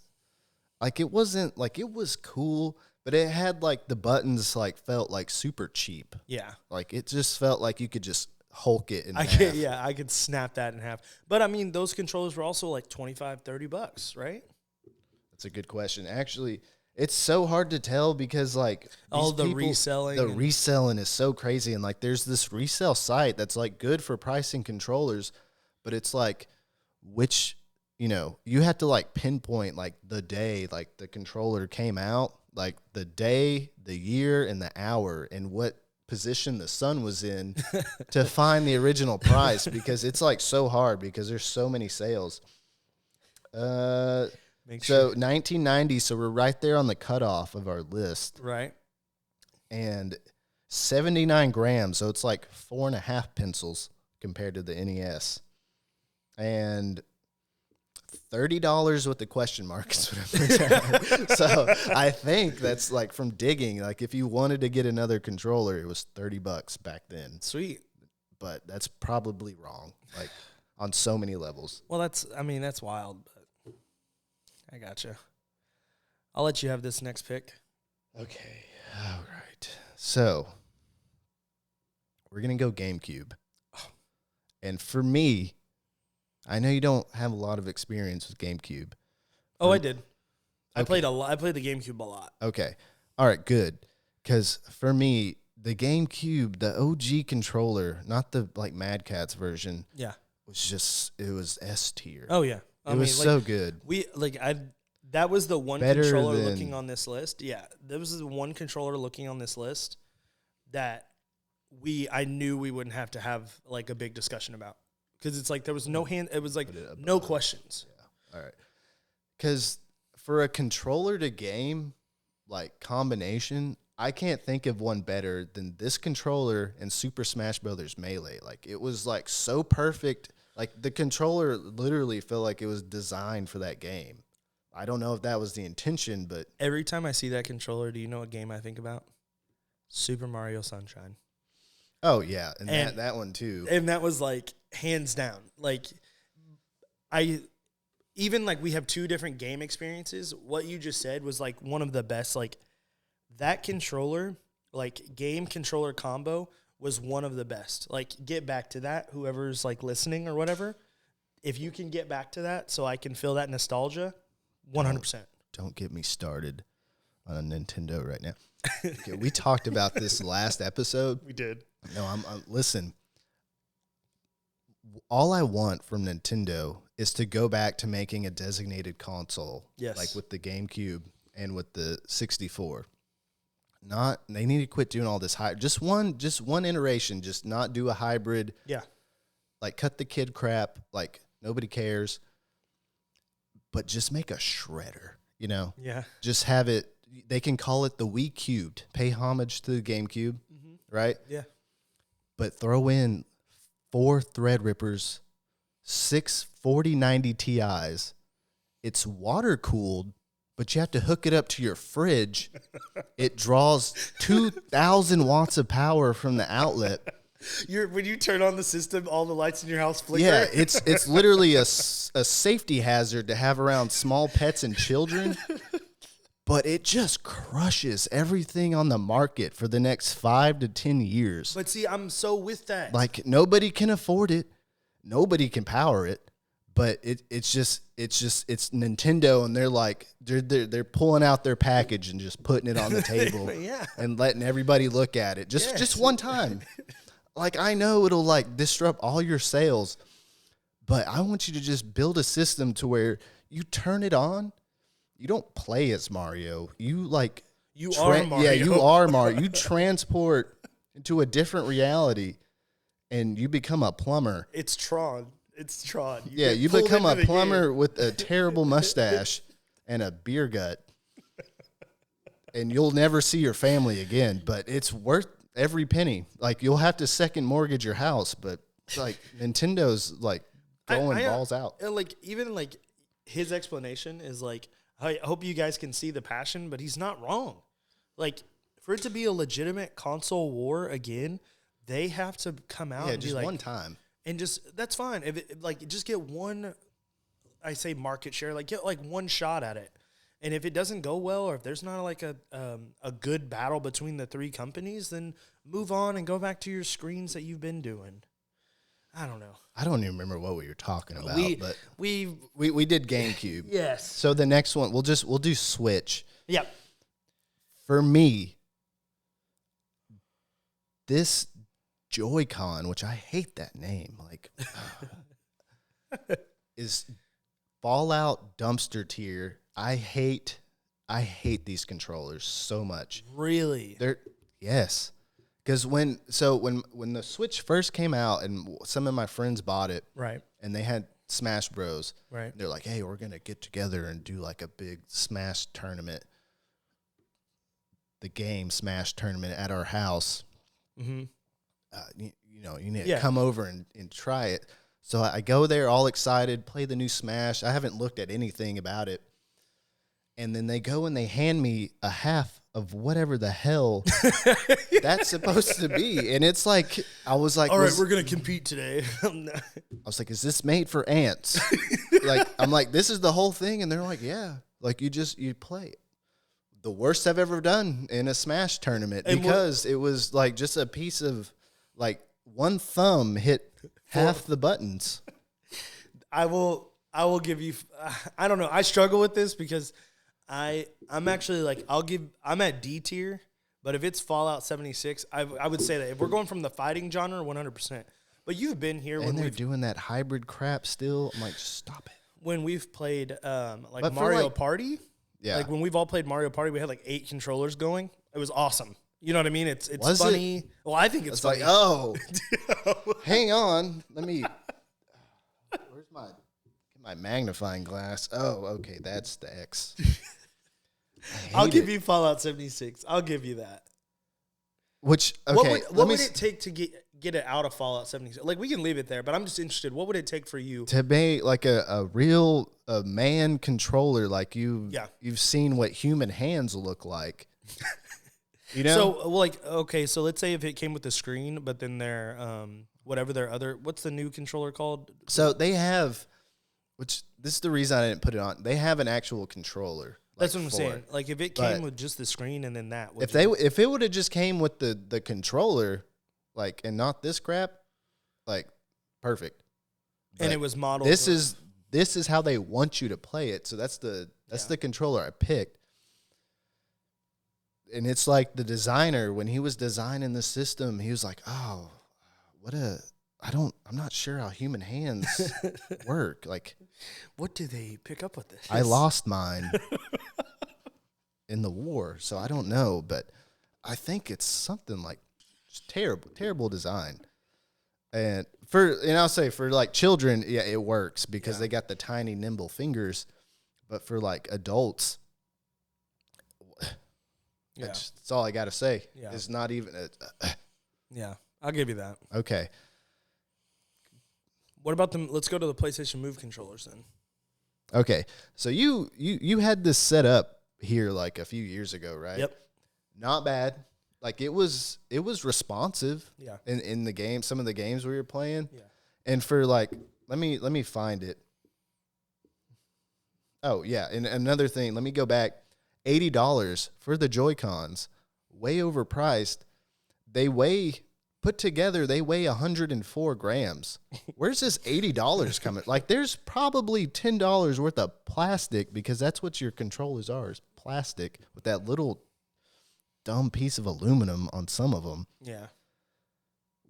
[SPEAKER 1] like it wasn't like, it was cool, but it had like the buttons like felt like super cheap.
[SPEAKER 2] Yeah.
[SPEAKER 1] Like, it just felt like you could just Hulk it in
[SPEAKER 2] I
[SPEAKER 1] half.
[SPEAKER 2] could, yeah, I could snap that in half. But I mean, those controllers were also like $25-$30, right?
[SPEAKER 1] That's a good question. Actually, it's so hard to tell because like
[SPEAKER 2] All
[SPEAKER 1] these
[SPEAKER 2] the
[SPEAKER 1] people-
[SPEAKER 2] reselling
[SPEAKER 1] the
[SPEAKER 2] and-
[SPEAKER 1] reselling is so crazy, and like there's this resale site that's like good for pricing controllers, but it's like, which, you have to like pinpoint like the day like the controller came out, like the day, the year, and the hour, and what position the sun was in to find the original price, because it's like so hard because there's so many sales. So 1990, so we're right there on the cutoff of our list.
[SPEAKER 2] Right.
[SPEAKER 1] And 79 grams, so it's like 4.5 pencils compared to the NES. And $30 with the question mark is what I put down. So I think that's like from digging. Like if you wanted to get another controller, it was $30 back then.
[SPEAKER 2] Sweet.
[SPEAKER 1] But that's probably wrong, like on so many levels.
[SPEAKER 2] Well, that's wild, but I gotcha. I'll let you have this next pick.
[SPEAKER 1] Okay. All right. So we're going to go GameCube. And for me, I know you don't have a lot of experience with GameCube.
[SPEAKER 2] Oh, I did. I
[SPEAKER 1] Okay.
[SPEAKER 2] played a lot. I played the GameCube a lot.
[SPEAKER 1] Okay. All right, good. Because for me, the GameCube, the OG controller, not the like Mad Catz version,
[SPEAKER 2] Yeah.
[SPEAKER 1] it was S tier.
[SPEAKER 2] Oh yeah.
[SPEAKER 1] It was so good.
[SPEAKER 2] That was the one
[SPEAKER 1] Better
[SPEAKER 2] controller
[SPEAKER 1] than-
[SPEAKER 2] looking on this list. Yeah, there was the one controller looking on this list that I knew we wouldn't have to have like a big discussion about, because it's like there was no hand. It was like no questions.
[SPEAKER 1] Yeah. All right. Because for a controller to game like combination, I can't think of one better than this controller and Super Smash Brothers Melee. Like it was like so perfect. Like the controller literally felt like it was designed for that game. I don't know if that was the intention, but
[SPEAKER 2] Every time I see that controller, do you know what game I think about? Super Mario Sunshine.
[SPEAKER 1] oh yeah, and
[SPEAKER 2] And-
[SPEAKER 1] that one too.
[SPEAKER 2] And that was like hands down. Like we have two different game experiences. What you just said was like one of the best. Like that controller, like game controller combo was one of the best. Like get back to that, whoever's like listening or whatever. If you can get back to that so I can feel that nostalgia, 100%.
[SPEAKER 1] Don't get me started on a Nintendo right now. Okay, we talked about this last episode.
[SPEAKER 2] We did.
[SPEAKER 1] No, listen. All I want from Nintendo is to go back to making a designated console,
[SPEAKER 2] Yes.
[SPEAKER 1] like with the GameCube and with the 64. They need to quit doing all this just one iteration, just not do a hybrid.
[SPEAKER 2] Yeah.
[SPEAKER 1] Like cut the kid crap, like nobody cares. But just make a shredder, you know?
[SPEAKER 2] Yeah.
[SPEAKER 1] Just have it. They can call it the Wii Cubed. Pay homage to the GameCube, right?
[SPEAKER 2] Yeah.
[SPEAKER 1] But throw in 4 Threadrippers, 6 4090 Ti's. It's water cooled, but you have to hook it up to your fridge. It draws 2,000 watts of power from the outlet.
[SPEAKER 2] When you turn on the system, all the lights in your house flicker.
[SPEAKER 1] Yeah, it's literally a safety hazard to have around small pets and children. But it just crushes everything on the market for the next 5 to 10 years.
[SPEAKER 2] But see, I'm so with that.
[SPEAKER 1] Like nobody can afford it, nobody can power it. But it's Nintendo, and they're like they're pulling out their package and just putting it on the table,
[SPEAKER 2] Yeah.
[SPEAKER 1] and letting everybody look at it just
[SPEAKER 2] Yes.
[SPEAKER 1] one time. Like I know it'll like disrupt all your sales, but I want you to just build a system to where you turn it on. You don't play as Mario. You like
[SPEAKER 2] are Mario.
[SPEAKER 1] Yeah, you are Mario. You transport into a different reality, and you become a plumber.
[SPEAKER 2] It's Tron.
[SPEAKER 1] Yeah, you
[SPEAKER 2] pulled
[SPEAKER 1] become a
[SPEAKER 2] into the
[SPEAKER 1] plumber
[SPEAKER 2] game.
[SPEAKER 1] with a terrible mustache and a beer gut, and you'll never see your family again. But it's worth every penny. Like you'll have to second mortgage your house, but like Nintendo's like going balls out.
[SPEAKER 2] Like even like his explanation is like, I hope you guys can see the passion, but he's not wrong. Like for it to be a legitimate console war again, they have to come out
[SPEAKER 1] Yeah,
[SPEAKER 2] and be
[SPEAKER 1] just
[SPEAKER 2] like,
[SPEAKER 1] one time.
[SPEAKER 2] and just that's fine. If it, like just get one, I say market share, like get like one shot at it. And if it doesn't go well, or if there's not like a good battle between the three companies, then move on and go back to your screens that you've been doing. I don't know.
[SPEAKER 1] I don't even remember what we were talking about, but we did GameCube.
[SPEAKER 2] Yes.
[SPEAKER 1] So the next one we'll do Switch.
[SPEAKER 2] Yep.
[SPEAKER 1] For me, this Joy-Con, which I hate that name, like is Fallout dumpster tier. I hate I hate these controllers so much.
[SPEAKER 2] Really?
[SPEAKER 1] Yes. Because when the Switch first came out and some of my friends bought it,
[SPEAKER 2] Right.
[SPEAKER 1] and they had Smash Bros.
[SPEAKER 2] Right.
[SPEAKER 1] They're like, hey, we're gonna get together and do like a big Smash tournament. The game Smash tournament at our house.
[SPEAKER 2] Mm-hmm.
[SPEAKER 1] You need to come over and try it. So I go there all excited, play the new Smash. I haven't looked at anything about it. And then they go and they hand me a half of whatever the hell that's supposed to be. And it's like, I was like,
[SPEAKER 2] all right, we're going to compete today.
[SPEAKER 1] I was like, is this made for ants? I'm like, this is the whole thing. And they're like, yeah, like you play it. The worst I've ever done in a Smash tournament, because it was like just a piece of like one thumb hit half the buttons.
[SPEAKER 2] I will give you, I don't know. I struggle with this because I'm actually like, I'm at D tier, but if it's Fallout 76, I would say that if we're going from the fighting genre, 100%. But you've been here when
[SPEAKER 1] they're doing that hybrid crap still. I'm like, stop it.
[SPEAKER 2] When we've played like Mario Party.
[SPEAKER 1] Yeah.
[SPEAKER 2] Like when we've all played Mario Party, we had like 8 controllers going. It was awesome. You know what I mean? It's
[SPEAKER 1] was
[SPEAKER 2] funny.
[SPEAKER 1] It?
[SPEAKER 2] Well, I think it's funny.
[SPEAKER 1] Like, oh, hang on. Let me. Where's my magnifying glass? Oh, okay, that's the X.
[SPEAKER 2] I'll give you Fallout 76. I'll give you that.
[SPEAKER 1] Which okay,
[SPEAKER 2] what would it take to get it out of Fallout 76? Like we can leave it there, but I'm just interested. What would it take for you
[SPEAKER 1] to be like a real man controller? Like you've seen what human hands look like. You know.
[SPEAKER 2] So like okay, so let's say if it came with the screen, but then their whatever their other, what's the new controller called?
[SPEAKER 1] So they have, which this is the reason I didn't put it on. They have an actual controller.
[SPEAKER 2] That's what I'm saying. Like if it came with just the screen and then that.
[SPEAKER 1] If it would have just came with the controller, like, and not this crap, like, perfect.
[SPEAKER 2] And it was modeled.
[SPEAKER 1] This is how they want you to play it. So that's the controller I picked. And it's like the designer, when he was designing the system, he was like, oh, I'm not sure how human hands work. Like,
[SPEAKER 2] what do they pick up with this?
[SPEAKER 1] I lost mine in the war, so I don't know, but I think it's something like just terrible design. And I'll say for like children, yeah, it works because they got the tiny nimble fingers, but for like adults, that's all I got to say. Yeah. It's not even
[SPEAKER 2] yeah, I'll give you that.
[SPEAKER 1] Okay.
[SPEAKER 2] What about them? Let's go to the PlayStation Move controllers then.
[SPEAKER 1] Okay. So you had this set up here like a few years ago, right?
[SPEAKER 2] Yep.
[SPEAKER 1] Not bad. Like it was responsive.
[SPEAKER 2] Yeah.
[SPEAKER 1] In the game, some of the games we were playing.
[SPEAKER 2] Yeah.
[SPEAKER 1] And for like, let me find it. Oh yeah, and another thing, let me go back. $80 for the Joy-Cons, way overpriced. Put together, they weigh 104 grams. Where's this $80 coming? Like, there's probably $10 worth of plastic, because that's what your controllers are, is plastic with that little dumb piece of aluminum on some of them.
[SPEAKER 2] Yeah.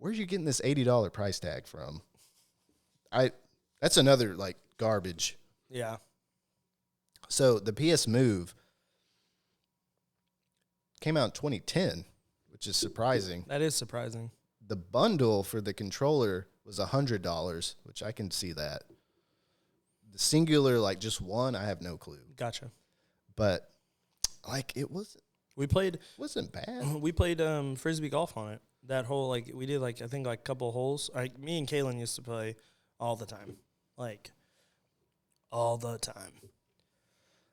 [SPEAKER 1] Where's you getting this $80 price tag from? That's another, like, garbage.
[SPEAKER 2] Yeah.
[SPEAKER 1] So the PS Move came out in 2010, which is surprising.
[SPEAKER 2] That is surprising.
[SPEAKER 1] The bundle for the controller was $100, which I can see that. The singular, like just one, I have no clue.
[SPEAKER 2] Gotcha.
[SPEAKER 1] But like wasn't bad.
[SPEAKER 2] We played frisbee golf on it. That whole like we did like I think like a couple holes. Like me and Kaylin used to play all the time. Like all the time.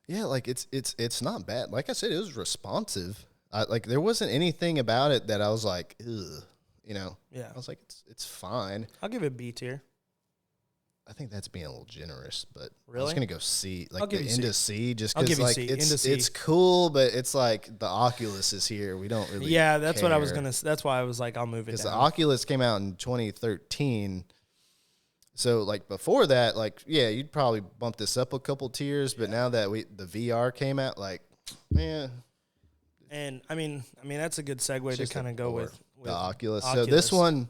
[SPEAKER 1] Yeah, like it's not bad. Like I said, it was responsive. Like there wasn't anything about it that I was like, ugh, you know.
[SPEAKER 2] Yeah.
[SPEAKER 1] I was like, it's fine.
[SPEAKER 2] I'll give it B tier.
[SPEAKER 1] I think that's being a little generous, but
[SPEAKER 2] really?
[SPEAKER 1] I was gonna go C, like
[SPEAKER 2] the
[SPEAKER 1] into C, just
[SPEAKER 2] because
[SPEAKER 1] like it's cool, but it's like the Oculus is here. We don't really.
[SPEAKER 2] Yeah, that's what I was gonna. That's why I was like, I'll move it. Because
[SPEAKER 1] the Oculus came out in 2013, so like before that, like you'd probably bump this up a couple tiers, but now that the VR came out, like, yeah.
[SPEAKER 2] And I mean that's a good segue to kind of go with
[SPEAKER 1] the Oculus. So this one,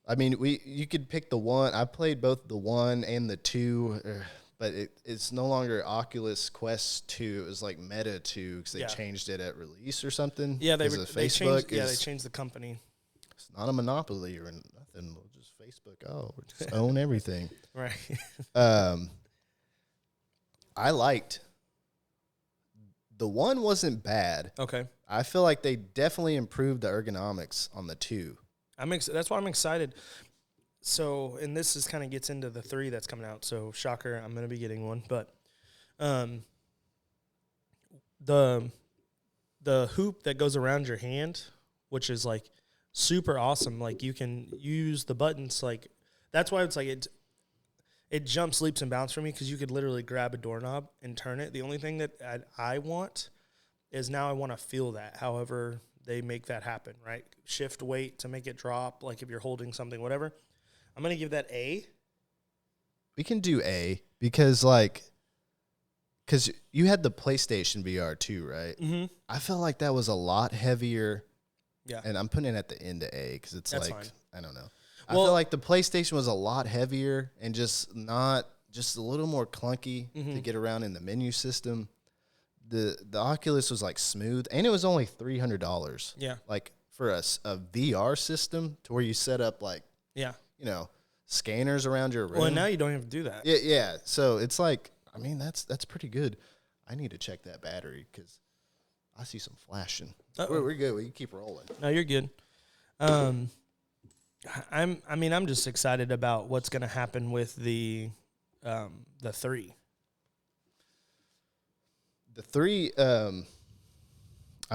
[SPEAKER 1] I mean, you could pick the one. I played both the 1 and the 2. but it's no longer Oculus Quest 2. It was like Meta 2 because they
[SPEAKER 2] Yeah.
[SPEAKER 1] changed it at release or something.
[SPEAKER 2] Yeah, they
[SPEAKER 1] Facebook
[SPEAKER 2] they changed the company.
[SPEAKER 1] It's not a monopoly or nothing. We'll just Facebook. Oh, we just own everything.
[SPEAKER 2] Right.
[SPEAKER 1] I liked the 1 wasn't bad.
[SPEAKER 2] Okay.
[SPEAKER 1] I feel like they definitely improved the ergonomics on the 2.
[SPEAKER 2] That's why I'm excited. So, and this is kind of gets into the 3 that's coming out. So, shocker, I'm going to be getting one. But the hoop that goes around your hand, which is like super awesome. Like you can use the buttons. Like that's why it's like it jumps, leaps, and bounds for me because you could literally grab a doorknob and turn it. The only thing that I want is now I want to feel that. However they make that happen, right? Shift weight to make it drop. Like if you're holding something, whatever. I'm going to give that A.
[SPEAKER 1] We can do A because you had the PlayStation VR too, right?
[SPEAKER 2] Mm-hmm.
[SPEAKER 1] I feel like that was a lot heavier.
[SPEAKER 2] Yeah.
[SPEAKER 1] And I'm putting it at the end of A because it's
[SPEAKER 2] That's
[SPEAKER 1] like,
[SPEAKER 2] fine.
[SPEAKER 1] I don't know.
[SPEAKER 2] Well,
[SPEAKER 1] I feel like the PlayStation was a lot heavier and just a little more clunky to get around in the menu system. The Oculus was like smooth and it was only $300.
[SPEAKER 2] Yeah.
[SPEAKER 1] Like for a VR system to where you set up like,
[SPEAKER 2] Yeah.
[SPEAKER 1] scanners around your room.
[SPEAKER 2] Well, and now you don't have to do that.
[SPEAKER 1] Yeah. So it's like, I mean, that's pretty good. I need to check that battery because I see some flashing. We're good. We can keep rolling.
[SPEAKER 2] No, you're good. I'm just excited about what's going to happen with the 3.
[SPEAKER 1] The 3, I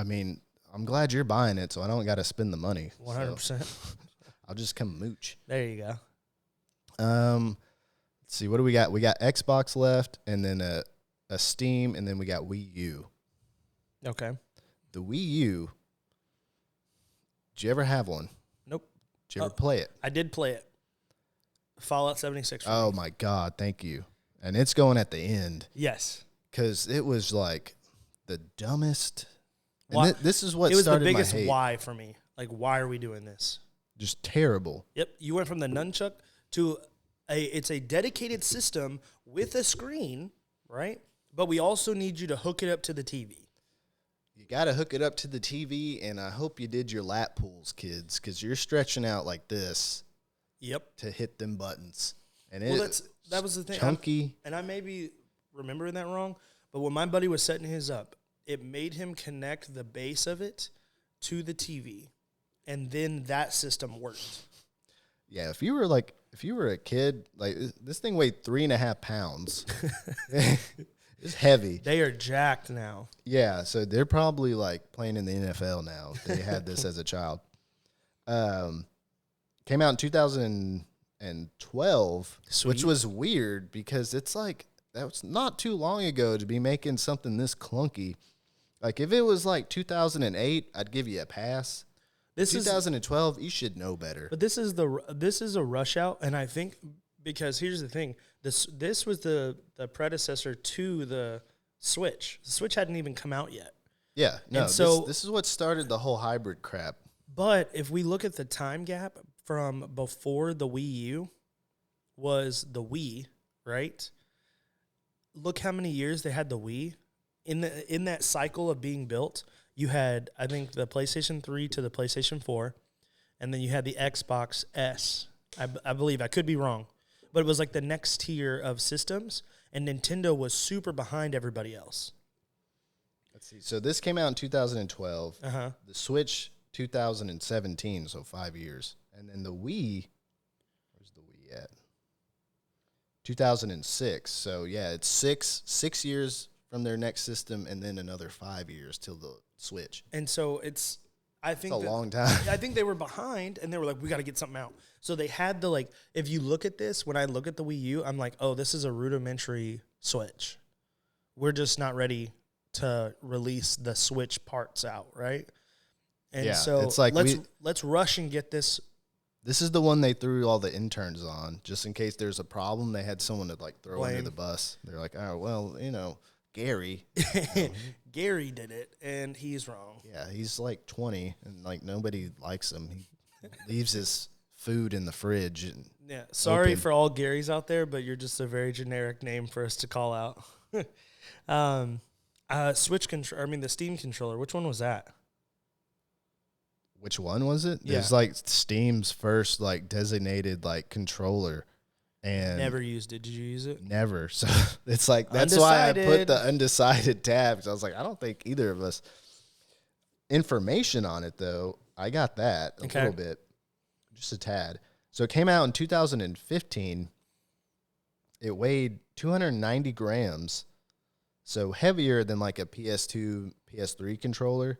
[SPEAKER 1] mean, I'm glad you're buying it, so I don't got to spend the money.
[SPEAKER 2] 100%.
[SPEAKER 1] So I'll just come mooch.
[SPEAKER 2] There you go.
[SPEAKER 1] Let's see. What do we got? We got Xbox left, and then a Steam, and then we got Wii U.
[SPEAKER 2] Okay.
[SPEAKER 1] The Wii U, did you ever have one?
[SPEAKER 2] Nope.
[SPEAKER 1] Did you ever play it?
[SPEAKER 2] I did play it. Fallout 76.
[SPEAKER 1] Oh, my God. Thank you. And it's going at the end.
[SPEAKER 2] Yes.
[SPEAKER 1] Because it was like the dumbest.
[SPEAKER 2] Why?
[SPEAKER 1] And this is what
[SPEAKER 2] it was
[SPEAKER 1] started
[SPEAKER 2] the biggest
[SPEAKER 1] my hate.
[SPEAKER 2] why for me. Like, why are we doing this?
[SPEAKER 1] Just terrible.
[SPEAKER 2] Yep. You went from the nunchuck to it's a dedicated system with a screen, right? But we also need you to hook it up to the TV.
[SPEAKER 1] You got to hook it up to the TV, and I hope you did your lat pulls, kids, because you're stretching out like this.
[SPEAKER 2] Yep.
[SPEAKER 1] To hit them buttons. And
[SPEAKER 2] that was the thing.
[SPEAKER 1] Chunky.
[SPEAKER 2] And I may be remembering that wrong, but when my buddy was setting his up, it made him connect the base of it to the TV, and then that system worked.
[SPEAKER 1] Yeah, if you were a kid, like this thing weighed 3.5 pounds. It's heavy.
[SPEAKER 2] They are jacked now.
[SPEAKER 1] Yeah, so they're probably like playing in the NFL now. They had this as a child. Came out in 2012,
[SPEAKER 2] Sweet.
[SPEAKER 1] which was weird because it's like that was not too long ago to be making something this clunky. Like if it was like 2008, I'd give you a pass. 2012, you should know better.
[SPEAKER 2] But this is a rush out, and I think because here's the thing, this was the predecessor to the Switch. The Switch hadn't even come out yet.
[SPEAKER 1] Yeah, no.
[SPEAKER 2] And so
[SPEAKER 1] this is what started the whole hybrid crap.
[SPEAKER 2] But if we look at the time gap from before the Wii U was the Wii, right? Look how many years they had the Wii. In that cycle of being built, you had, I think, the PlayStation 3 to the PlayStation 4, and then you had the Xbox S. I believe. I could be wrong. But it was like the next tier of systems, and Nintendo was super behind everybody else.
[SPEAKER 1] Let's see. So this came out in 2012.
[SPEAKER 2] Uh-huh.
[SPEAKER 1] The Switch, 2017, so 5 years. And then the Wii, where's the Wii at? 2006. So, yeah, it's six years from their next system and then another 5 years till the Switch.
[SPEAKER 2] And so I think
[SPEAKER 1] it's a long time.
[SPEAKER 2] I think they were behind, and they were like, we got to get something out. So they had if you look at this, when I look at the Wii U, I'm like, oh, this is a rudimentary Switch. We're just not ready to release the Switch parts out, right? And
[SPEAKER 1] yeah,
[SPEAKER 2] so
[SPEAKER 1] it's like
[SPEAKER 2] let's rush and get this.
[SPEAKER 1] This is the one they threw all the interns on, just in case there's a problem. They had someone to like throw under the bus. They're like, oh, well, Gary.
[SPEAKER 2] Gary did it, and he's wrong.
[SPEAKER 1] Yeah, he's like 20, and like nobody likes him. He leaves his food in the fridge. And
[SPEAKER 2] Yeah. Sorry
[SPEAKER 1] open.
[SPEAKER 2] for all Garys out there, but you're just a very generic name for us to call out. Switch control. I mean, the Steam controller. Which one was that?
[SPEAKER 1] Which one was it?
[SPEAKER 2] Yeah.
[SPEAKER 1] It was like Steam's first like designated like controller. And
[SPEAKER 2] Never used it. Did you use it?
[SPEAKER 1] never. So it's like, that's why I put
[SPEAKER 2] Undecided.
[SPEAKER 1] the undecided tab. 'Cause I was like, I don't think either of us. Information on it though, I got that a little bit, just a tad. So it came out in 2015. It weighed 290 grams, so heavier than like a PS2, PS3 controller,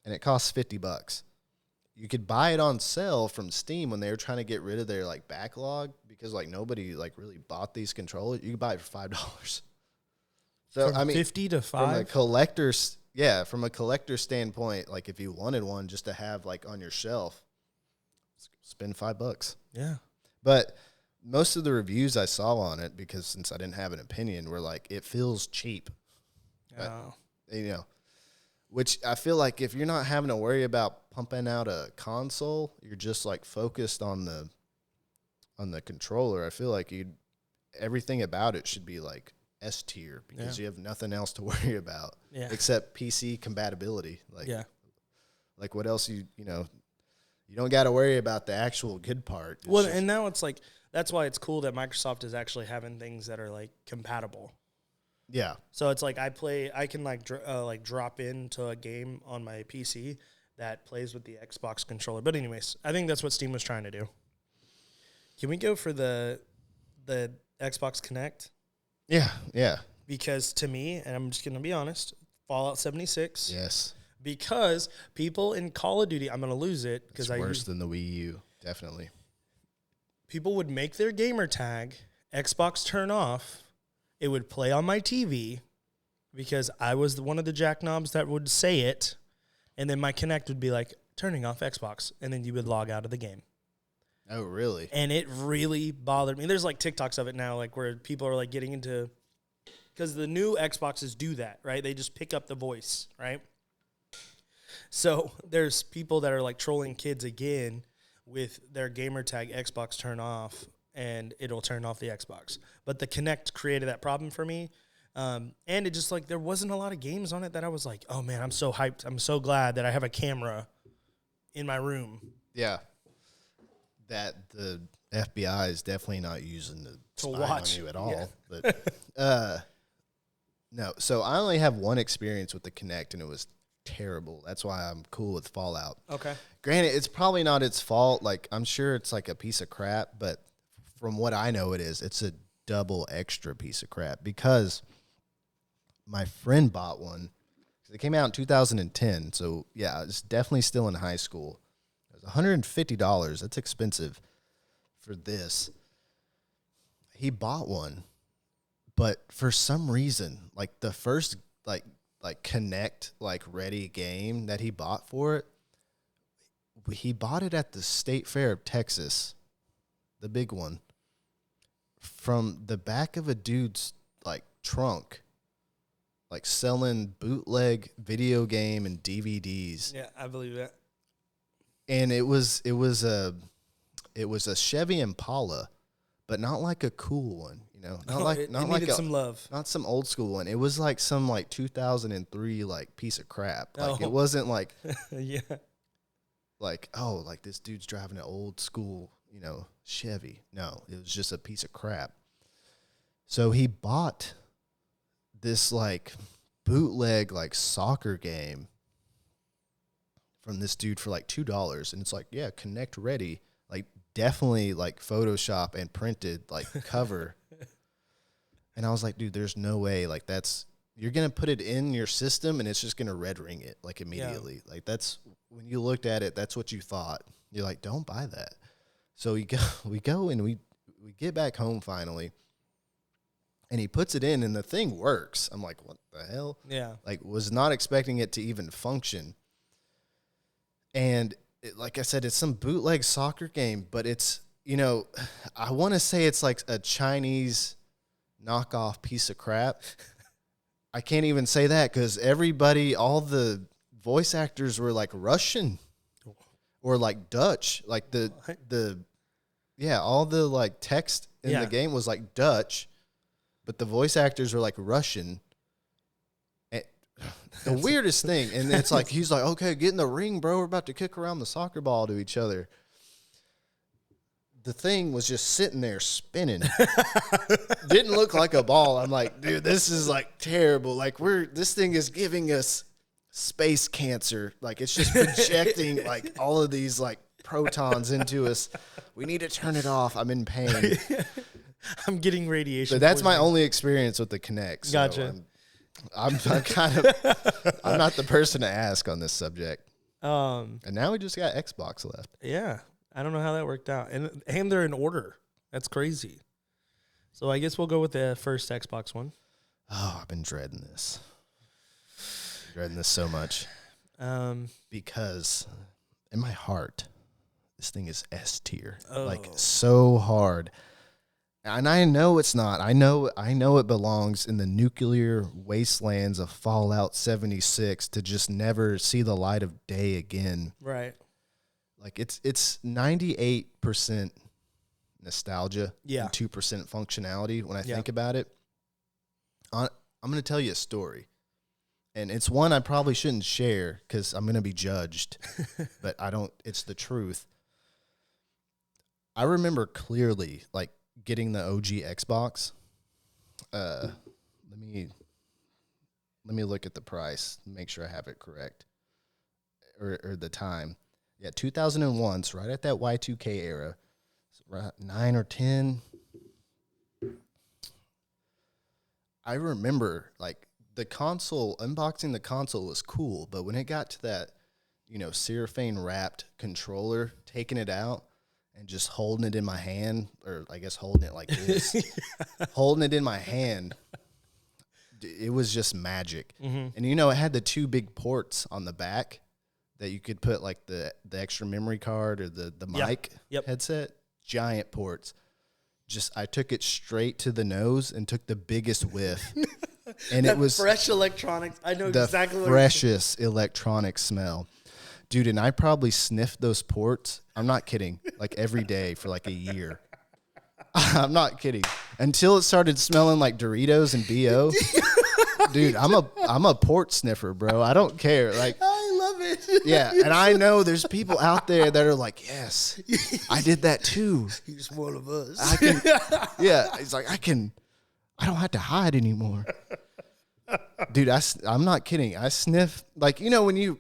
[SPEAKER 1] and it costs $50. You could buy it on sale from Steam when they were trying to get rid of their like backlog, because like nobody like really bought these controllers. You could buy it for $5. So
[SPEAKER 2] From
[SPEAKER 1] I mean,
[SPEAKER 2] 50 to 5?
[SPEAKER 1] from a collector standpoint, like if you wanted one just to have like on your shelf, spend $5.
[SPEAKER 2] Yeah.
[SPEAKER 1] But most of the reviews I saw on it, because since I didn't have an opinion, were like, it feels cheap.
[SPEAKER 2] Oh.
[SPEAKER 1] You know, which I feel like if you're not having to worry about pumping out a console, you're just like focused on the controller. I feel like everything about it should be like S tier, because you have nothing else to worry about except PC compatibility. Like what else you don't got to worry about the actual good part.
[SPEAKER 2] And now it's like, that's why it's cool that Microsoft is actually having things that are like compatible.
[SPEAKER 1] Yeah.
[SPEAKER 2] So it's like I can like drop into a game on my PC that plays with the Xbox controller. But anyways, I think that's what Steam was trying to do. Can we go for the Xbox Connect?
[SPEAKER 1] Yeah, yeah.
[SPEAKER 2] Because to me, and I'm just going to be honest, Fallout 76.
[SPEAKER 1] Yes.
[SPEAKER 2] Because people in Call of Duty, I'm going to lose it.
[SPEAKER 1] It's worse than the Wii U, definitely.
[SPEAKER 2] People would make their gamer tag, Xbox turn off. It would play on my TV because I was one of the jackknobs that would say it. And then my Kinect would be like, turning off Xbox. And then you would log out of the game.
[SPEAKER 1] Oh, really?
[SPEAKER 2] And it really bothered me. There's like TikToks of it now, like where people are like getting into, because the new Xboxes do that, right? They just pick up the voice, right? So there's people that are like trolling kids again with their gamer tag Xbox turn off, and it'll turn off the Xbox. But the Kinect created that problem for me. And it just like, there wasn't a lot of games on it that I was like, oh man, I'm so hyped. I'm so glad that I have a camera in my room.
[SPEAKER 1] Yeah. That the FBI is definitely not using to spy
[SPEAKER 2] watch
[SPEAKER 1] on you at all.
[SPEAKER 2] Yeah.
[SPEAKER 1] But no. So I only have one experience with the Kinect, and it was terrible. That's why I'm cool with Fallout.
[SPEAKER 2] Okay.
[SPEAKER 1] Granted, it's probably not its fault. Like, I'm sure it's like a piece of crap, but from what I know it's a double extra piece of crap, because my friend bought one. It came out in 2010. So yeah, it's definitely still in high school. It was $150. That's expensive for this. He bought one, but for some reason, like the first like Connect like ready game that he bought for it, he bought it at the State Fair of Texas, the big one, from the back of a dude's like trunk, like selling bootleg video game and DVDs.
[SPEAKER 2] Yeah, I believe that.
[SPEAKER 1] And it was a Chevy Impala, but not like a cool one,
[SPEAKER 2] It needed some love.
[SPEAKER 1] Not some old school one. It was like some like 2003 like piece of crap. Like
[SPEAKER 2] Oh.
[SPEAKER 1] it wasn't like
[SPEAKER 2] Yeah.
[SPEAKER 1] like, oh, like this dude's driving an old school, Chevy. No, it was just a piece of crap. So he bought this like bootleg like soccer game from this dude for like $2, and it's like, yeah, Connect ready, like definitely like Photoshop and printed like cover. And I was like, dude, there's no way, like you're gonna put it in your system and it's just gonna red ring it like immediately. Yeah. Like that's when you looked at it, that's what you thought. You're like, don't buy that. So we go and we get back home finally, and he puts it in and the thing works. I'm like, what the hell?
[SPEAKER 2] Yeah.
[SPEAKER 1] Like, was not expecting it to even function. And like I said, it's some bootleg soccer game, but it's, I want to say it's like a Chinese knockoff piece of crap. I can't even say that because all the voice actors were like Russian or like Dutch, like all the like text in the game was like Dutch, but the voice actors were like Russian. And the weirdest thing, and it's like he's like, okay, get in the ring, bro. We're about to kick around the soccer ball to each other. The thing was just sitting there spinning. Didn't look like a ball. I'm like, dude, this is like terrible. Like this thing is giving us space cancer. Like it's just projecting like all of these like protons into us. We need to turn it off. I'm in pain.
[SPEAKER 2] I'm getting radiation.
[SPEAKER 1] But that's my only experience with the Kinect. So
[SPEAKER 2] gotcha.
[SPEAKER 1] I'm kind of I'm not the person to ask on this subject. And now we just got Xbox left.
[SPEAKER 2] Yeah. I don't know how that worked out. And they're in order. That's crazy. So I guess we'll go with the first Xbox One.
[SPEAKER 1] Oh, I've been dreading this. Dreading this so much. Because in my heart, this thing is S tier. Like so hard. And I know it's not. I know it belongs in the nuclear wastelands of Fallout 76 to just never see the light of day again.
[SPEAKER 2] Right.
[SPEAKER 1] Like it's 98% nostalgia
[SPEAKER 2] and
[SPEAKER 1] 2% functionality when I think about it. I'm going to tell you a story. And it's one I probably shouldn't share because I'm going to be judged. But it's the truth. I remember clearly like getting the OG Xbox. Let me look at the price, make sure I have it correct. Or the time. Yeah, 2001, so right at that Y2K era. Right, 9 or 10. I remember, like, unboxing the console was cool, but when it got to that, cellophane wrapped controller, taking it out and just holding it in my hand, or I guess holding it like this, holding it in my hand, it was just magic. Mm-hmm. And, it had the 2 big ports on the back that you could put like the extra memory card or the mic headset, giant ports. I took it straight to the nose and took the biggest whiff. And it was
[SPEAKER 2] fresh electronics. I know exactly what
[SPEAKER 1] freshest electronic smell. Dude, and I probably sniffed those ports. I'm not kidding. Like every day for like a year. I'm not kidding. Until it started smelling like Doritos and BO. Dude, I'm a port sniffer, bro. I don't care. Like
[SPEAKER 2] I love it.
[SPEAKER 1] Yeah, and I know there's people out there that are like, yes, I did that too.
[SPEAKER 2] He's one of us.
[SPEAKER 1] It's like I don't have to hide anymore. Dude, I'm not kidding. I sniff like when you're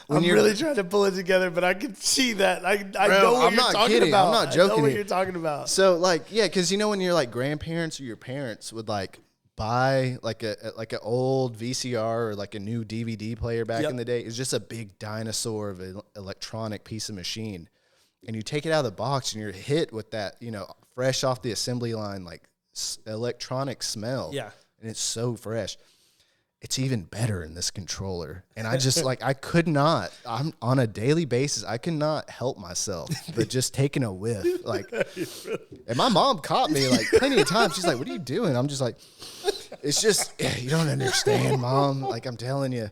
[SPEAKER 2] really trying to pull it together, but I can see that. I know what you're talking about.
[SPEAKER 1] I'm not joking.
[SPEAKER 2] I know what you're talking about.
[SPEAKER 1] So like, yeah, because when you're like grandparents or your parents would like buy like an old VCR or like a new DVD player back in the day. It's just a big dinosaur of an electronic piece of machine. And you take it out of the box and you're hit with that, fresh off the assembly line, like electronic smell.
[SPEAKER 2] Yeah.
[SPEAKER 1] And it's so fresh. It's even better in this controller. And I just I could not, I'm on a daily basis, I could not help myself, but just taking a whiff. Like, and my mom caught me like plenty of times. She's like, what are you doing? I'm just like, it's just, you don't understand, Mom. Like I'm telling you,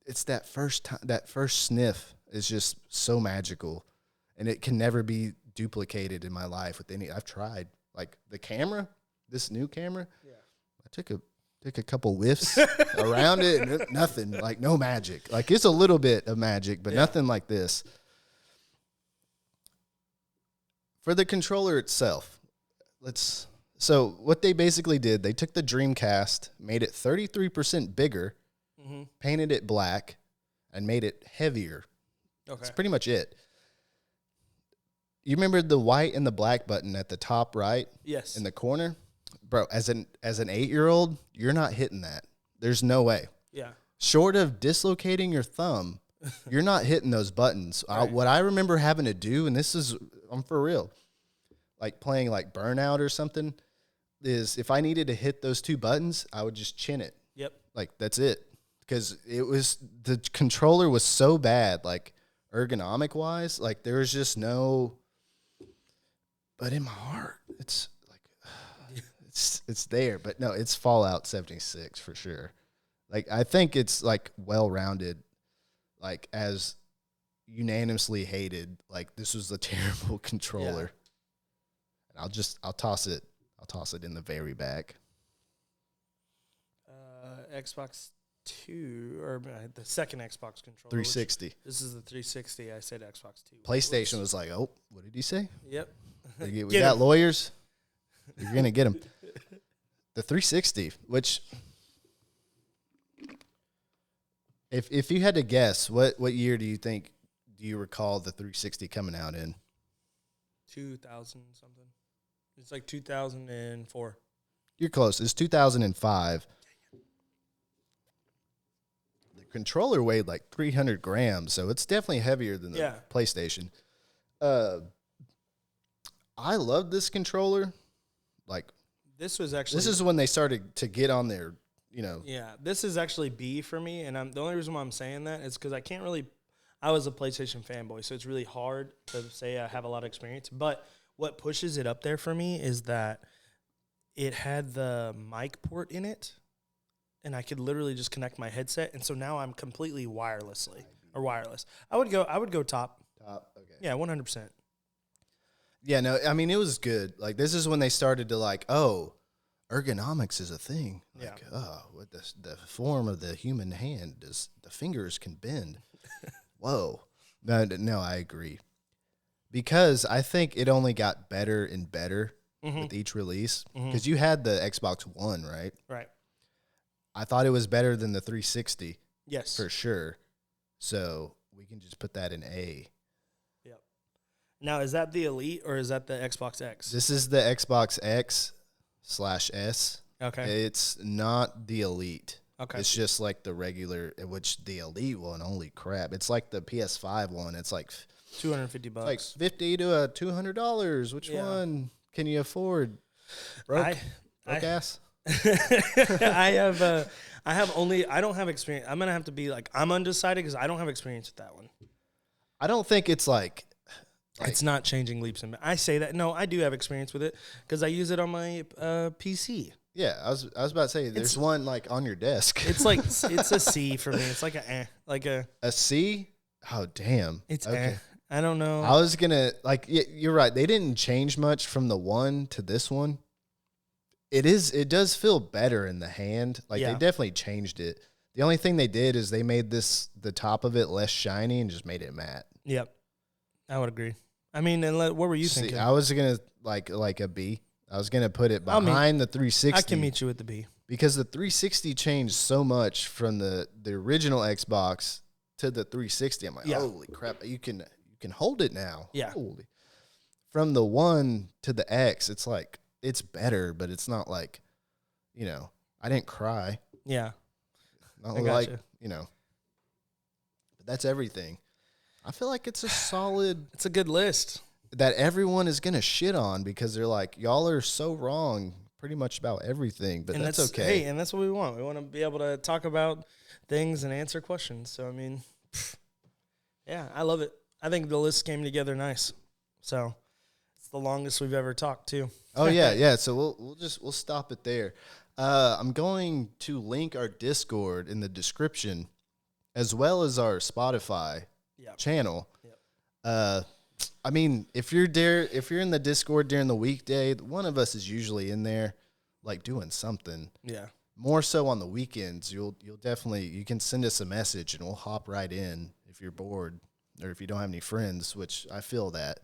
[SPEAKER 1] it's that first sniff is just so magical and it can never be duplicated in my life with I've tried like the camera, this new camera. Yeah. I took a couple whiffs around it and nothing, like no magic. Like it's a little bit of magic, but nothing like this. For the controller itself, so what they basically did, they took the Dreamcast, made it 33% bigger, painted it black, and made it heavier. Okay. That's pretty much it. You remember the white and the black button at the top right?
[SPEAKER 2] Yes.
[SPEAKER 1] In the corner? Bro, as an 8-year-old, you're not hitting that. There's no way.
[SPEAKER 2] Yeah.
[SPEAKER 1] Short of dislocating your thumb, you're not hitting those buttons. Right. What I remember having to do, and I'm for real, like playing like Burnout or something, is if I needed to hit those 2 buttons, I would just chin it.
[SPEAKER 2] Yep.
[SPEAKER 1] Like that's it. Because the controller was so bad, like ergonomic wise, like there was just no, but in my heart, it's there, but no, it's Fallout 76 for sure. Like I think it's like well-rounded, like as unanimously hated. Like, this was a terrible controller. Yeah. And I'll toss it in the very back.
[SPEAKER 2] Xbox 2, or the second Xbox controller.
[SPEAKER 1] 360.
[SPEAKER 2] This is the 360. I said Xbox 2.
[SPEAKER 1] PlayStation was like, oh, what did he say?
[SPEAKER 2] Yep.
[SPEAKER 1] We got lawyers. You're going to get them. The 360, which, if you had to guess, what year do you recall the 360 coming out in?
[SPEAKER 2] 2000 something. It's like 2004.
[SPEAKER 1] You're close. It's 2005. The controller weighed like 300 grams, so it's definitely heavier than the PlayStation. I love this controller. Like, this is when they started to get on their,
[SPEAKER 2] Yeah, this is actually B for me, and the only reason why I'm saying that is because I was a PlayStation fanboy, so it's really hard to say I have a lot of experience. But what pushes it up there for me is that it had the mic port in it, and I could literally just connect my headset, and so now I'm completely wireless. I would go top.
[SPEAKER 1] Top, okay.
[SPEAKER 2] Yeah, 100%.
[SPEAKER 1] Yeah, no, I mean, it was good. Like, this is when they started to, like, oh, ergonomics is a thing. Like, what the form of the human hand is, the fingers can bend. Whoa. No, I agree. Because I think it only got better and better with each release. Because you had the Xbox One, right?
[SPEAKER 2] Right.
[SPEAKER 1] I thought it was better than the 360.
[SPEAKER 2] Yes.
[SPEAKER 1] For sure. So we can just put that in A.
[SPEAKER 2] Yep. Now, is that the Elite or is that the Xbox X?
[SPEAKER 1] This is the Xbox X/S.
[SPEAKER 2] Okay.
[SPEAKER 1] It's not the Elite.
[SPEAKER 2] Okay.
[SPEAKER 1] It's just like the regular, which the Elite one, holy crap. It's like the PS5 one. It's like
[SPEAKER 2] $250.
[SPEAKER 1] Like $50 to $200. Which one can you afford? Broke ass.
[SPEAKER 2] I don't have experience. I'm going to have to be like, I'm undecided because I don't have experience with that one.
[SPEAKER 1] I don't think it's like
[SPEAKER 2] it's not changing leaps and I say that. No, I do have experience with it because I use it on my PC.
[SPEAKER 1] Yeah, I was about to say there's one like on your desk.
[SPEAKER 2] It's like it's a C for me. It's like
[SPEAKER 1] a C. Oh damn!
[SPEAKER 2] It's okay. I don't know.
[SPEAKER 1] I was gonna you're right. They didn't change much from the one to this one. It does feel better in the hand. Like they definitely changed it. The only thing they did is they made the top of it less shiny and just made it matte.
[SPEAKER 2] Yep, I would agree. I mean, and what were you thinking?
[SPEAKER 1] I was gonna like a B. I was gonna put it behind the 360.
[SPEAKER 2] I can meet you with the B
[SPEAKER 1] because the 360 changed so much from the original Xbox to the 360. I'm like, holy crap! You can hold it now.
[SPEAKER 2] Yeah.
[SPEAKER 1] Holy. From the 1 to the X, it's like it's better, but it's not like, I didn't cry.
[SPEAKER 2] Yeah.
[SPEAKER 1] Not like, but that's everything. I feel like it's a solid.
[SPEAKER 2] It's a good list
[SPEAKER 1] that everyone is going to shit on because they're like, y'all are so wrong pretty much about everything, but that's okay.
[SPEAKER 2] Hey, and that's what we want. We want to be able to talk about things and answer questions. So, I mean, yeah, I love it. I think the list came together nice. So, it's the longest we've ever talked, too.
[SPEAKER 1] Oh, yeah. So, we'll stop it there. I'm going to link our Discord in the description as well as our Spotify channel. Yep. I mean, if you're in the Discord during the weekday, one of us is usually in there, like doing something.
[SPEAKER 2] Yeah.
[SPEAKER 1] More so on the weekends, you can send us a message and we'll hop right in if you're bored or if you don't have any friends, which I feel that.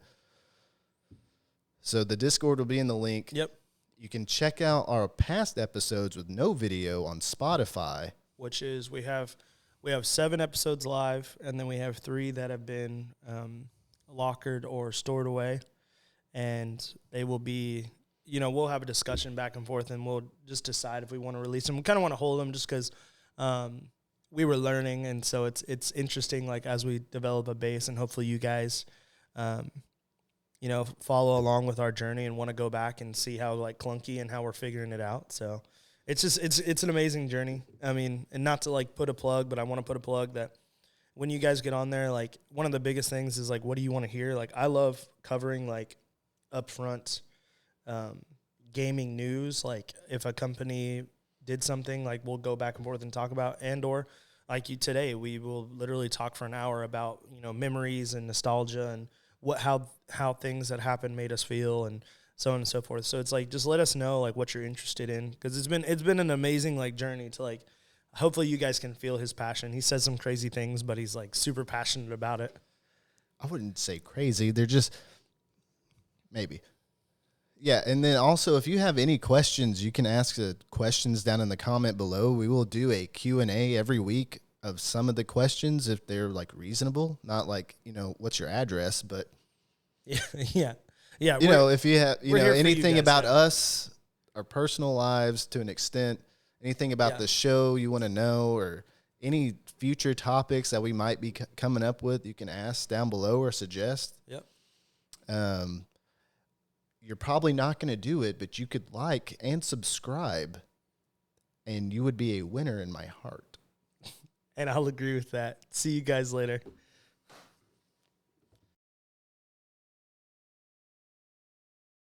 [SPEAKER 1] So the Discord will be in the link.
[SPEAKER 2] Yep.
[SPEAKER 1] You can check out our past episodes with no video on Spotify,
[SPEAKER 2] which is we have 7 episodes live, and then we have 3 that have been lockered or stored away, and they will be, we'll have a discussion back and forth, and we'll just decide if we want to release them. We kind of want to hold them just because we were learning, and so it's interesting, like, as we develop a base, and hopefully you guys, follow along with our journey and want to go back and see how, like, clunky and how we're figuring it out. So it's an amazing journey. I mean, and not to, like, put a plug, but I want to put a plug that when you guys get on there, like, one of the biggest things is, like, what do you want to hear? Like, I love covering, like, upfront gaming news. Like, if a company did something, like, we'll go back and forth and talk about, and or like you today, we will literally talk for an hour about, memories and nostalgia and how things that happened made us feel and so on and so forth. So it's like, just let us know like what you're interested in, because it's been an amazing like journey to like, hopefully you guys can feel his passion. He says some crazy things, but he's like super passionate about it.
[SPEAKER 1] I wouldn't say crazy. They're just maybe. Yeah, and then also if you have any questions, you can ask the questions down in the comment below. We will do a Q&A every week of some of the questions if they're like reasonable, not like, what's your address, but
[SPEAKER 2] Yeah.
[SPEAKER 1] if you have, anything about us, our personal lives to an extent, anything about the show you want to know, or any future topics that we might be coming up with, you can ask down below or suggest.
[SPEAKER 2] Yep.
[SPEAKER 1] You're probably not going to do it, but you could like and subscribe, and you would be a winner in my heart.
[SPEAKER 2] And I'll agree with that. See you guys later.